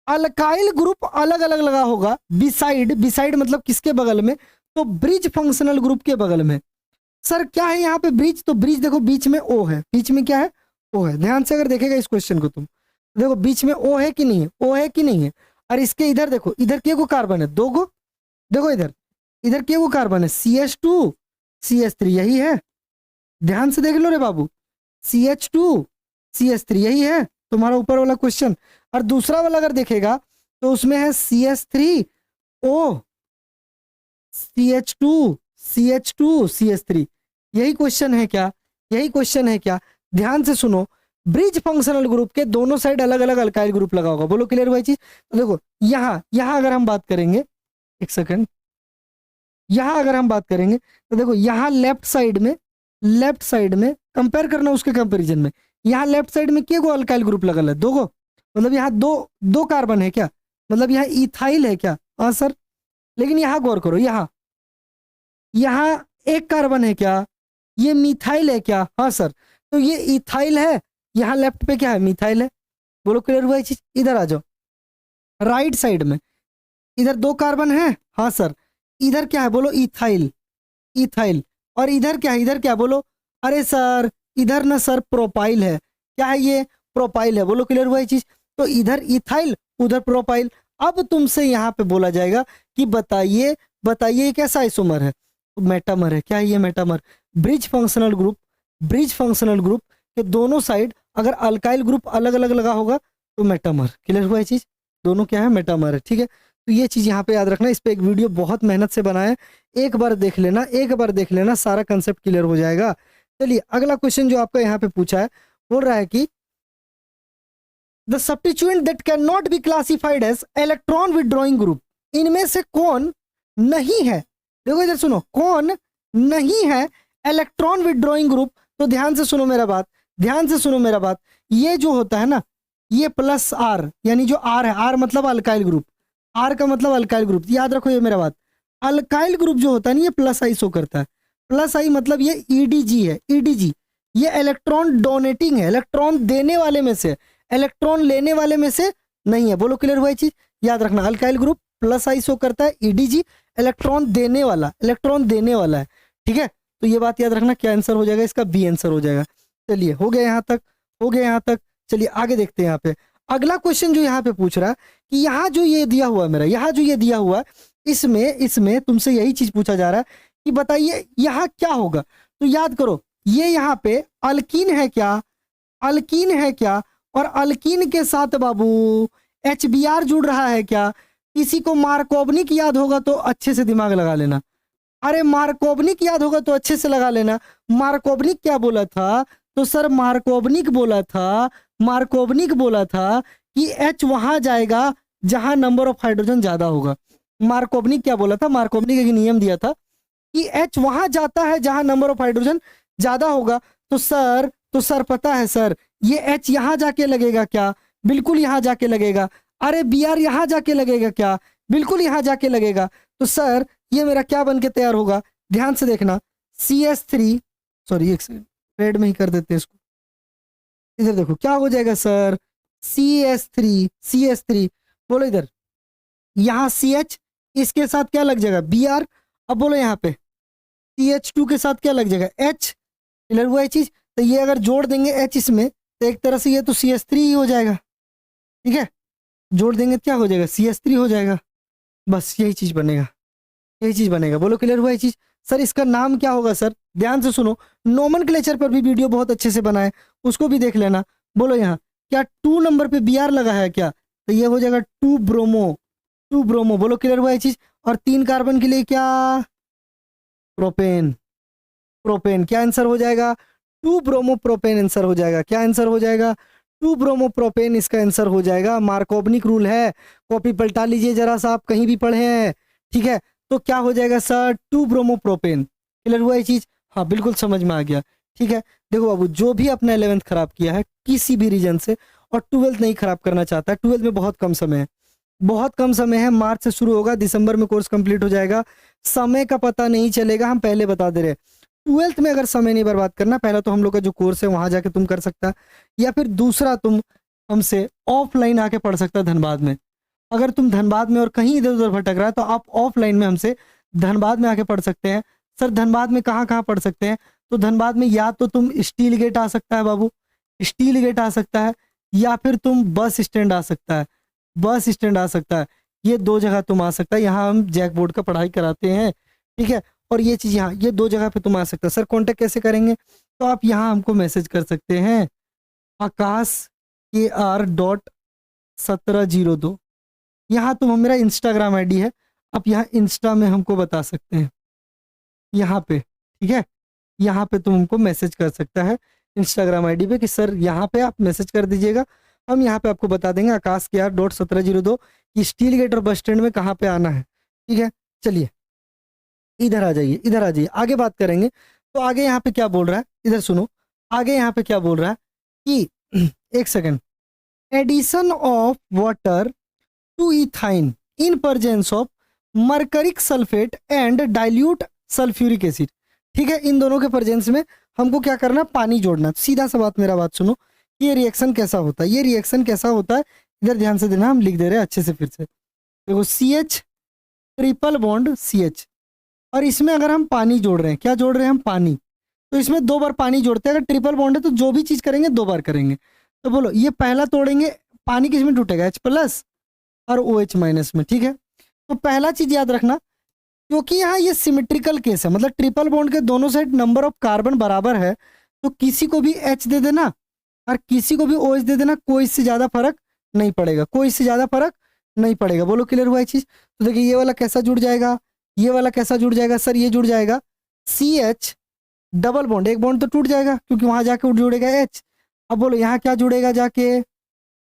अल्काइल ग्रुप अलग अलग लगा होगा। बिसाइड मतलब किसके बगल में? तो ब्रिज फंक्शनल ग्रुप के बगल में। सर क्या है यहाँ पे ब्रिज? तो ब्रिज देखो बीच में O है, बीच में क्या है? O है। ध्यान से अगर देखेगा इस क्वेश्चन को तुम, देखो बीच में O है कि नहीं है? O है कि नहीं है? और इसके इधर देखो, इधर के को कार्बन है, 2 गो। देखो इधर के को कार्बन है, CH2 CH3, यही है। ध्यान से देख लो रे बाबू, CH2 CH3 यही है तुम्हारा ऊपर वाला क्वेश्चन। और दूसरा वाला अगर देखेगा तो उसमें है CH3O CH2 CH3। यही क्वेश्चन है क्या? यही क्वेश्चन है क्या? ध्यान से सुनो, ब्रिज फंक्शनल ग्रुप के दोनों साइड अलग अलग अल्काइल ग्रुप लगा होगा। बोलो क्लियर भाई चीज? तो देखो यहाँ अगर हम बात करेंगे, एक सेकंड, यहाँ अगर हम बात करेंगे तो देखो यहाँ लेफ्ट साइड में कंपेयर करना उसके कंपेरिजन में, यहाँ लेफ्ट साइड में क्या गो अल्काइल ग्रुप लगा है? 2 गो। मतलब यहाँ दो कार्बन है क्या? मतलब यहाँ इथाइल है क्या? हाँ सर। लेकिन यहाँ गौर करो, यहाँ एक कार्बन है क्या? ये मिथाइल है क्या? हाँ सर। तो ये इथाइल है, यहाँ लेफ्ट पे क्या है? मिथाइल है। बोलो क्लियर हुआ ये चीज? इधर आ जाओ, राइट साइड में इधर 2 कार्बन है। हाँ सर। इधर क्या है? बोलो इथाइल। और इधर क्या है? इधर क्या? बोलो, अरे सर इधर ना सर प्रोपाइल है। क्या है ये? प्रोपाइल है। बोलो क्लियर हुआ ये चीज? तो इधर इथाइल, उधर प्रोपाइल। अब तुमसे यहाँ पे बोला जाएगा कि बताइए ये कैसा आइसोमर है? मेटामर है। क्या है ये? मेटामर। ब्रिज फंक्शनल ग्रुप के दोनों साइड अगर अल्काइल ग्रुप अलग अलग लगा होगा तो मेटामर। क्लियर हुआ ये चीज? दोनों क्या है? मेटामर है। ठीक है, तो ये चीज यहाँ पे याद रखना। इस पे एक वीडियो बहुत मेहनत से बनाया है, एक बार देख लेना, सारा कंसेप्ट क्लियर हो जाएगा। चलिए अगला क्वेश्चन जो आपका यहाँ पे पूछा है, बोल रहा है कि the substituent that can not be classified as electron withdrawing group, इनमें से कौन नहीं है? देखो इधर सुनो, कौन नहीं है इलेक्ट्रॉन विड्रॉइंग ग्रुप? तो ध्यान से सुनो मेरा बात, ये जो होता है ना, ये +R, यानी जो R है, R मतलब अल्काइल ग्रुप, R का मतलब अल्काइल ग्रुप। याद रखो ये मेरा बात, अल्काइल ग्रुप जो होता है ना, ये +I शो करता है। +I मतलब ये EDG है, EDG। ये इलेक्ट्रॉन डोनेटिंग है, इलेक्ट्रॉन देने वाले में से, इलेक्ट्रॉन लेने वाले में से नहीं है। बोलो क्लियर हुआ ये चीज? याद रखना, अल्काइल ग्रुप +I शो करता है, EDG इलेक्ट्रॉन देने वाला है। ठीक है, तो ये बात याद रखना। क्या आंसर हो जाएगा इसका? बी आंसर हो जाएगा। चलिए हो गया यहाँ तक। चलिए आगे देखते हैं। यहाँ पे अगला क्वेश्चन जो यहाँ पे पूछ रहा है कि यहाँ जो ये दिया हुआ इसमें तुमसे यही चीज पूछा जा रहा है कि बताइए यहाँ क्या होगा। तो याद करो, ये यहाँ पे अल्कीन है क्या? और अल्कीन के साथ बाबू HBr जुड़ रहा है क्या? किसी को मार्कोवनिक याद होगा तो अच्छे से दिमाग लगा लेना। अरे मार्कोवनिक याद होगा तो अच्छे से लगा लेना। मार्कोवनिक क्या बोला था? तो सर मार्कोवनिक बोला था कि H वहां जाएगा जहां नंबर ऑफ हाइड्रोजन ज्यादा होगा। मार्कोवनिक क्या बोला था? मार्कोवनिक एक नियम दिया था कि H वहां जाता है जहां नंबर ऑफ हाइड्रोजन ज्यादा होगा। तो सर पता है सर, ये H यहां जाके लगेगा क्या? बिल्कुल यहां जाके लगेगा। अरे Br यहां जाके लगेगा क्या? बिल्कुल यहां जाके लगेगा। तो सर ये मेरा क्या बन के तैयार होगा? ध्यान से देखना, CS3, सॉरी एक सेकंड, रेड में ही कर देते हैं इसको। इधर देखो क्या हो जाएगा सर? CS3। बोलो इधर, यहाँ CH, इसके साथ क्या लग जाएगा Br। अब बोलो यहाँ पे CH2 के साथ क्या लग जाएगा H। क्लियर हुआ ये चीज। तो ये अगर जोड़ देंगे H इसमें तो एक तरह से ये तो CH3 ही हो जाएगा, ठीक है। जोड़ देंगे क्या हो जाएगा CH3 हो जाएगा, बस यही चीज बनेगा, यही चीज बनेगा। बोलो क्लियर हुआ ये चीज। सर इसका नाम क्या होगा सर, ध्यान से सुनो, नोमेनक्लेचर पर भी वीडियो बहुत अच्छे से बना है, उसको भी देख लेना। बोलो यहाँ क्या 2 नंबर पे Br लगा है क्या, तो ये हो जाएगा 2 ब्रोमो, 2 ब्रोमो। बोलो क्लियर हुआ ये चीज। और 3 कार्बन के लिए क्या, प्रोपेन, प्रोपेन। क्या आंसर हो जाएगा 2 ब्रोमो प्रोपेन आंसर हो जाएगा। क्या आंसर हो जाएगा 2 ब्रोमो प्रोपेन इसका आंसर हो जाएगा। मार्कोवनिक रूल है, कॉपी पलटा लीजिए जरा सा, आप कहीं भी पढ़े हैं, ठीक है। तो क्या हो जाएगा सर 2 ब्रोमो प्रोपेन। क्लियर हुआ ये चीज, हाँ बिल्कुल समझ में आ गया, ठीक है। देखो बाबू, जो भी अपना 11th खराब किया है किसी भी रीजन से और 12th नहीं खराब करना चाहता है, 12th में बहुत कम समय है, बहुत कम समय है। मार्च से शुरू होगा, दिसंबर में कोर्स कंप्लीट हो जाएगा, समय का पता नहीं चलेगा, हम पहले बता दे रहे हैं। 12th में अगर समय नहीं बर्बाद करना, पहला तो हम लोग का जो कोर्स है वहां जाके तुम कर सकता है, या फिर दूसरा तुम हमसे ऑफलाइन आके पढ़ सकता है धनबाद में। अगर तुम धनबाद में और कहीं इधर उधर भटक रहा है तो आप ऑफलाइन में हमसे धनबाद में आके पढ़ सकते हैं। सर धनबाद में कहाँ कहाँ पढ़ सकते हैं, तो धनबाद में या तो तुम स्टील गेट आ सकता है बाबू, स्टील गेट आ सकता है, या फिर तुम बस स्टैंड आ सकता है, बस स्टैंड आ सकता है। ये 2 जगह तुम आ सकता है, यहाँ हम जैक बोर्ड का पढ़ाई कराते हैं, ठीक है। और ये चीज़ यहाँ, ये 2 जगह पे तुम आ सकते हो। सर कॉन्टेक्ट कैसे करेंगे, तो आप यहाँ हमको मैसेज कर सकते हैं Akash KR.1702, यहाँ तुम मेरा इंस्टाग्राम आईडी है, आप यहाँ इंस्टा में हमको बता सकते हैं, यहाँ पे, ठीक है। यहाँ पे तुम हमको मैसेज कर सकता है इंस्टाग्राम आईडी पे कि सर यहाँ पे आप मैसेज कर दीजिएगा, हम यहाँ पे आपको बता देंगे Akash KR.1702 कि स्टील गेट और बस स्टैंड में कहाँ पे आना है, ठीक है। चलिए इधर आ जाइए, इधर आ जाइए, आगे बात करेंगे। तो आगे यहाँ पे क्या बोल रहा है, इधर सुनो, आगे यहाँ पे क्या बोल रहा है कि एक second, addition of water to ethyne in presence of mercuric sulphate and dilute sulphuric acid, ठीक है। इन दोनों के प्रेजेंस में हमको क्या करना, पानी जोड़ना। सीधा सा बात, मेरा बात सुनो, ये रिएक्शन कैसा होता है, ये रिएक्शन कैसा होता है, इधर ध्यान से देना, हम लिख दे रहे हैं अच्छे से फिर से। देखो CH ट्रिपल बॉन्ड CH, और इसमें अगर हम पानी जोड़ रहे हैं, क्या जोड़ रहे हैं हम, पानी, तो इसमें 2 बार पानी जोड़ते हैं। अगर ट्रिपल बॉन्ड है तो जो भी चीज करेंगे 2 बार करेंगे। तो बोलो ये पहला तोड़ेंगे, पानी किस में टूटेगा, H+ और OH- में, ठीक है। तो पहला चीज याद रखना, क्योंकि यहाँ ये सिमेट्रिकल केस है, मतलब ट्रिपल बॉन्ड के दोनों साइड नंबर ऑफ कार्बन बराबर है, तो किसी को भी H दे देना और किसी को भी OH दे देना, कोई इससे ज्यादा फर्क नहीं पड़ेगा, कोई इससे ज्यादा फर्क नहीं पड़ेगा। बोलो क्लियर हुआ ये चीज। तो देखिए ये वाला कैसा जुड़ जाएगा, ये वाला कैसा जुड़ जाएगा, सर ये जुड़ जाएगा CH डबल बॉन्ड, एक बॉन्ड तो टूट जाएगा क्योंकि वहां जाके जुड़ेगा H। अब बोलो यहाँ क्या जुड़ेगा जाके,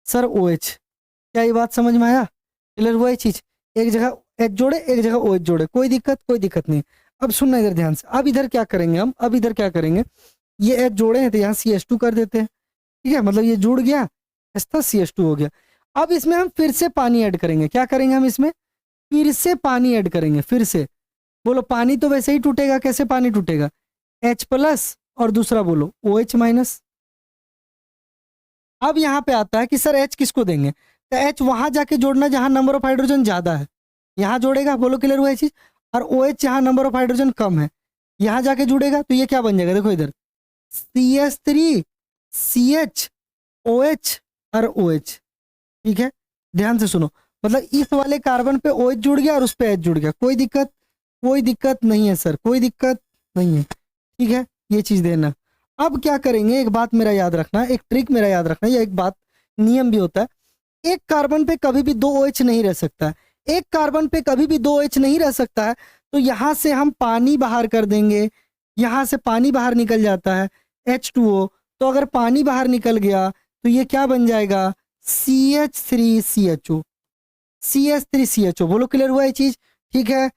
सर OH। क्या ये बात समझ में आया, क्लियर हुआ ये चीज। एक जगह H जोड़े, एक जगह OH जोड़े, कोई दिक्कत नहीं। अब सुनना इधर ध्यान से, अब इधर क्या करेंगे हम, अब इधर क्या करेंगे, ये H जोड़े हैं तो यहाँ CH2 कर देते हैं, ठीक है। मतलब ये जुड़ गया, H था CH2 हो गया। अब इसमें हम फिर से पानी ऐड करेंगे, क्या करेंगे हम इसमें, फिर से पानी ऐड करेंगे, फिर से। बोलो पानी तो वैसे ही टूटेगा, कैसे पानी टूटेगा, H+ और दूसरा बोलो OH-। अब यहाँ पे आता है कि सर H किसको देंगे, तो H वहां जाके जोड़ना जहां नंबर ऑफ हाइड्रोजन ज्यादा है, यहाँ जोड़ेगा। बोलो क्लियर हुआ ये चीज। और OH जहां नंबर ऑफ हाइड्रोजन कम है, यहाँ जाके जुड़ेगा। तो ये क्या बन जाएगा, देखो इधर CH3 CH OH और OH, ठीक है। ध्यान से सुनो, मतलब इस वाले कार्बन पे OH जुड़ गया और उस पे H जुड़ गया, कोई दिक्कत नहीं है सर, कोई दिक्कत नहीं है, ठीक है। ये चीज देना। अब क्या करेंगे, एक बात मेरा याद रखना, एक ट्रिक मेरा याद रखना, या एक बात नियम भी होता है, एक कार्बन पे कभी भी 2 OH नहीं रह सकता है, एक कार्बन पे कभी भी 2 OH नहीं रह सकता है। तो यहां से हम पानी बाहर कर देंगे, यहां से पानी बाहर निकल जाता है H2O। तो अगर पानी बाहर निकल गया तो ये क्या बन जाएगा, CH3CHO, CH3CHO। बोलो क्लियर हुआ ये चीज, ठीक है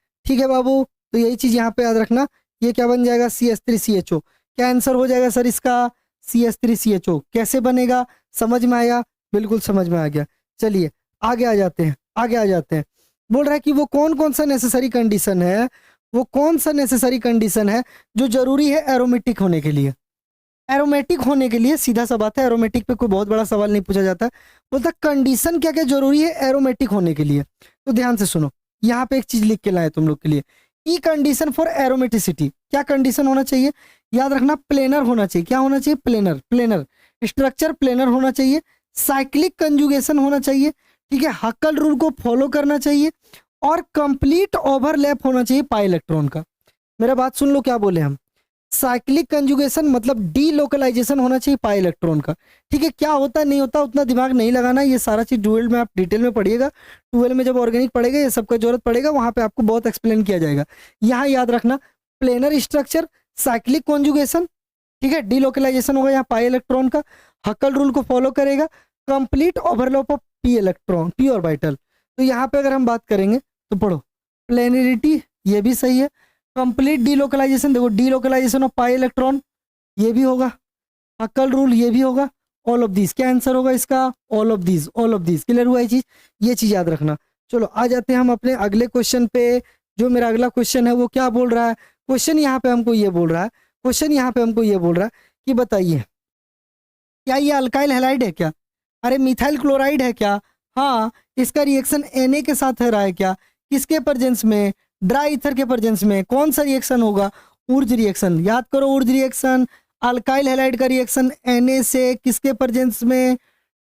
बाबू। तो यही चीज यहाँ पे याद रखना, ये क्या बन जाएगा, CH3CHO। क्या आंसर हो जाएगा सर इसका, CH3CHO। कैसे बनेगा, समझ में आया, बिल्कुल समझ में आ गया। चलिए आगे आ जाते हैं, बोल रहा है कि वो कौन कौन सा नेसेसरी कंडीशन है, वो कौन सा नेसेसरी कंडीशन है जो जरूरी है एरोमेटिक होने के लिए। एरोमेटिक होने के लिए सीधा सा बात है, एरोमेटिक पे कोई बहुत बड़ा सवाल नहीं पूछा जाता। बोलता कंडीशन क्या क्या जरूरी है एरोमेटिक होने के लिए, तो ध्यान से सुनो, यहाँ पे एक चीज लिख के लाए तुम लोग के लिए, की कंडीशन फॉर एरोमेटिसिटी। क्या कंडीशन होना चाहिए, याद रखना प्लेनर होना चाहिए। क्या होना चाहिए, प्लेनर, प्लेनर स्ट्रक्चर प्लेनर होना चाहिए, साइक्लिक कंजुगेशन होना चाहिए, ठीक है, हक्कल रूल को फॉलो करना चाहिए, और कंप्लीट ओवरलैप होना चाहिए पाई इलेक्ट्रॉन का। मेरा बात सुन लो, क्या बोले हम, साइक्लिक कंजुगेशन मतलब डीलोकलाइजेशन होना चाहिए पाई इलेक्ट्रॉन का, ठीक है। क्या होता है नहीं होता उतना दिमाग नहीं लगाना, ये सारा चीज डुएल में आप डिटेल में पढ़िएगा, डुएल में जब ऑर्गेनिक पढ़ेगा ये सबका जरूरत पड़ेगा, वहां पे आपको बहुत एक्सप्लेन किया जाएगा। यहाँ याद रखना प्लेनर स्ट्रक्चर, साइक्लिक कॉन्जुगेशन, ठीक है, डीलोकलाइजेशन होगा यहाँ पाई इलेक्ट्रॉन का, हक्कल रूल को फॉलो करेगा, complete overlap of P electron, P orbital. तो यहाँ पे अगर हम बात करेंगे तो पढ़ो प्लेनरिटी, ये भी सही है, कंप्लीट डीलोकलाइजेशन, देखो डीलोकलाइजेशन ऑफ पाई इलेक्ट्रॉन ये भी होगा, हक्कल रूल ये भी होगा, ऑल ऑफ दिस। क्या आंसर होगा इसका, all of this, all of this. Clear हुआ ये चीज, ये चीज याद रखना। चलो आ जाते हैं हम अपने अगले क्वेश्चन पे। जो मेरा अगला क्वेश्चन है वो क्या बोल रहा है, क्वेश्चन यहाँ पे हमको ये बोल रहा है, क्वेश्चन यहाँ पे हमको ये बोल रहा है कि बताइए क्या ये अल्काइल हैलाइड है क्या, अरे मिथाइल क्लोराइड है क्या, हाँ इसका रिएक्शन Na के साथ है रहा है क्या, किसके प्रेजेंस में, ड्राई ईथर के प्रेजेंस में, कौन सा रिएक्शन होगा, ऊर्ज रिएक्शन। याद करो ऊर्ज रिएक्शन, अल्काइल हैलाइड का रिएक्शन Na से किसके प्रेजेंस में,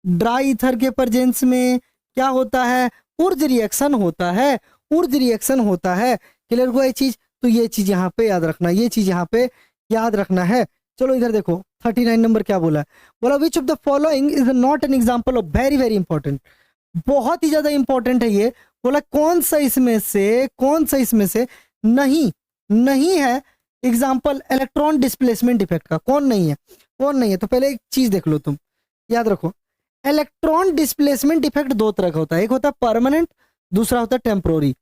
ड्राई ईथर के प्रेजेंस में क्या होता है, ऊर्ज रिएक्शन होता है, ऊर्ज रिएक्शन होता है। क्लियर हुआ ये चीज, तो ये चीज यहाँ पे याद रखना, ये चीज यहाँ पे याद रखना है। चलो इधर देखो 39 नंबर क्या बोला है, बोला विच of the following is not an example of, very very important, बहुत ही ज्यादा इंपॉर्टेंट है ये। बोला कौन सा इसमें से, कौन सा इसमें से नहीं नहीं है एग्जाम्पल इलेक्ट्रॉन डिस्प्लेसमेंट इफेक्ट का, कौन नहीं है, कौन नहीं है। तो पहले एक चीज देख लो तुम, याद रखो इलेक्ट्रॉन डिस्प्लेसमेंट इफेक्ट दो तरह का होता है, एक होता है परमानेंट, दूसरा होता है टेम्पोररी।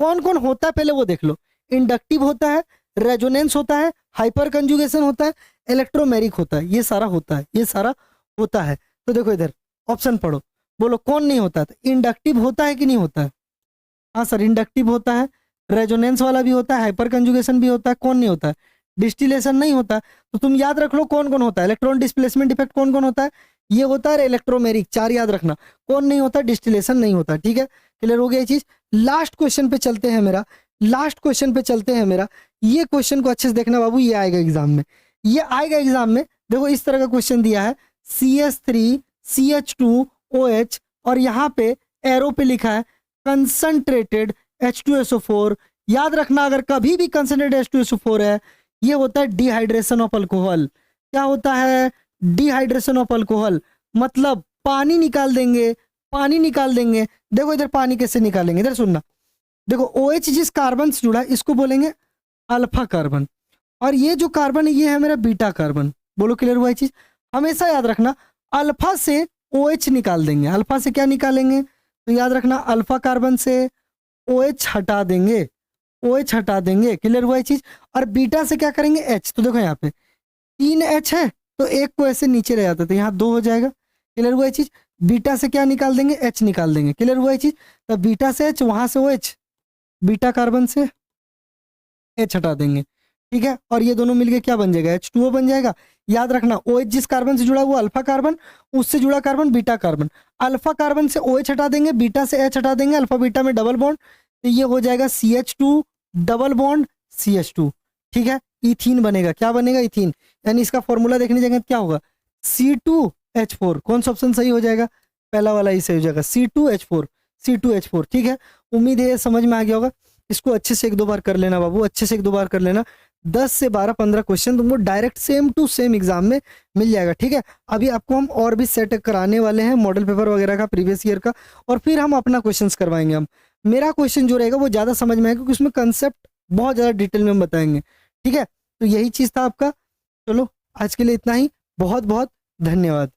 कौन कौन होता है पहले वो देख लो, इंडक्टिव होता है, रेजोनेंस होता है, हाइपर कंजुगेशन होता है, इलेक्ट्रोमेरिक होता है, ये सारा होता है, ये सारा होता है। तो देखो इधर ऑप्शन पढ़ो, बोलो कौन नहीं होता है, तो इंडक्टिव होता है कि नहीं होता है, हाँ सर इंडक्टिव होता है, रेजोनेंस वाला भी होता है, हाइपर कंजुगेशन भी होता है, कौन नहीं होता है, डिस्टिलेशन नहीं होता। तो तुम याद रख लो कौन कौन होता है, इलेक्ट्रॉन डिस्प्लेसमेंट इफेक्ट कौन कौन होता है, ये होता है इलेक्ट्रोमेरिक, चार याद रखना, कौन नहीं होता, डिस्टिलेशन नहीं होता, ठीक है। क्लियर हो गया ये चीज। लास्ट क्वेश्चन पे चलते हैं मेरा, लास्ट क्वेश्चन पे चलते हैं मेरा, ये क्वेश्चन को अच्छे से देखना बाबू, ये आएगा एग्जाम में, ये आएगा एग्जाम में। देखो इस तरह का क्वेश्चन दिया है CH3CH2OH और यहाँ पे एरो पे लिखा है कंसंट्रेटेड H2SO4। याद रखना अगर कभी भी कंसंट्रेटेड H2SO4 है, ये होता है डिहाइड्रेशन ऑफ अल्कोहल। क्या होता है, डिहाइड्रेशन ऑफ अल्कोहल, मतलब पानी निकाल देंगे, पानी निकाल देंगे। देखो इधर पानी कैसे निकालेंगे, इधर सुनना, देखो OH जिस कार्बन से जुड़ा है इसको बोलेंगे अल्फा कार्बन, और ये जो कार्बन है ये है मेरा बीटा कार्बन। बोलो क्लियर हुआ ये चीज, हमेशा याद रखना अल्फा से OH निकाल देंगे, अल्फा से क्या निकालेंगे, तो याद रखना अल्फा कार्बन से OH हटा देंगे, OH हटा देंगे। क्लियर हुआ ये चीज, और बीटा से क्या करेंगे H। तो देखो यहाँ पे 3 H है तो एक को ऐसे नीचे रह जाता है, तो यहाँ 2 हो जाएगा। क्लियर हुआ ये चीज, बीटा से क्या निकाल देंगे, H निकाल देंगे। क्लियर हुआ ये चीज, तो बीटा से H, वहां से OH, बीटा कार्बन से H हटा देंगे, ठीक है, और ये दोनों मिलके क्या बन जाएगा, H2O बन जाएगा। याद रखना OH जिस कार्बन से जुड़ा हुआ अल्फा कार्बन, उससे जुड़ा carbon beta carbon, alpha carbon से OH हटा देंगे, बीटा से H हटा देंगे, अल्फा बीटा में डबल बॉन्ड, तो ये हो जाएगा CH2 डबल बॉन्ड CH2, ठीक है, इथीन बनेगा। क्या बनेगा, इथीन। यानी इसका फॉर्मूला देखने जाएंगे तो क्या होगा, C2H4। कौन सा ऑप्शन सही हो जाएगा, पहला वाला ही सही हो जाएगा, C2H4, C2H4, ठीक है। उम्मीद है समझ में आ गया होगा। इसको अच्छे से एक दो बार कर लेना बाबू, अच्छे से एक दो बार कर लेना। 10 से 12-15 क्वेश्चन तुमको direct same to same exam में मिल जाएगा, ठीक है। अभी आपको हम और भी सेट कराने वाले हैं, मॉडल पेपर वगैरह का, प्रीवियस ईयर का, और फिर हम अपना क्वेश्चंस करवाएंगे। हम मेरा क्वेश्चन जो रहेगा वो ज़्यादा समझ में आएगा क्योंकि उसमें कंसेप्ट बहुत ज़्यादा डिटेल में हम बताएंगे, ठीक है। तो यही चीज़ था आपका। चलो आज के लिए इतना ही, बहुत बहुत धन्यवाद।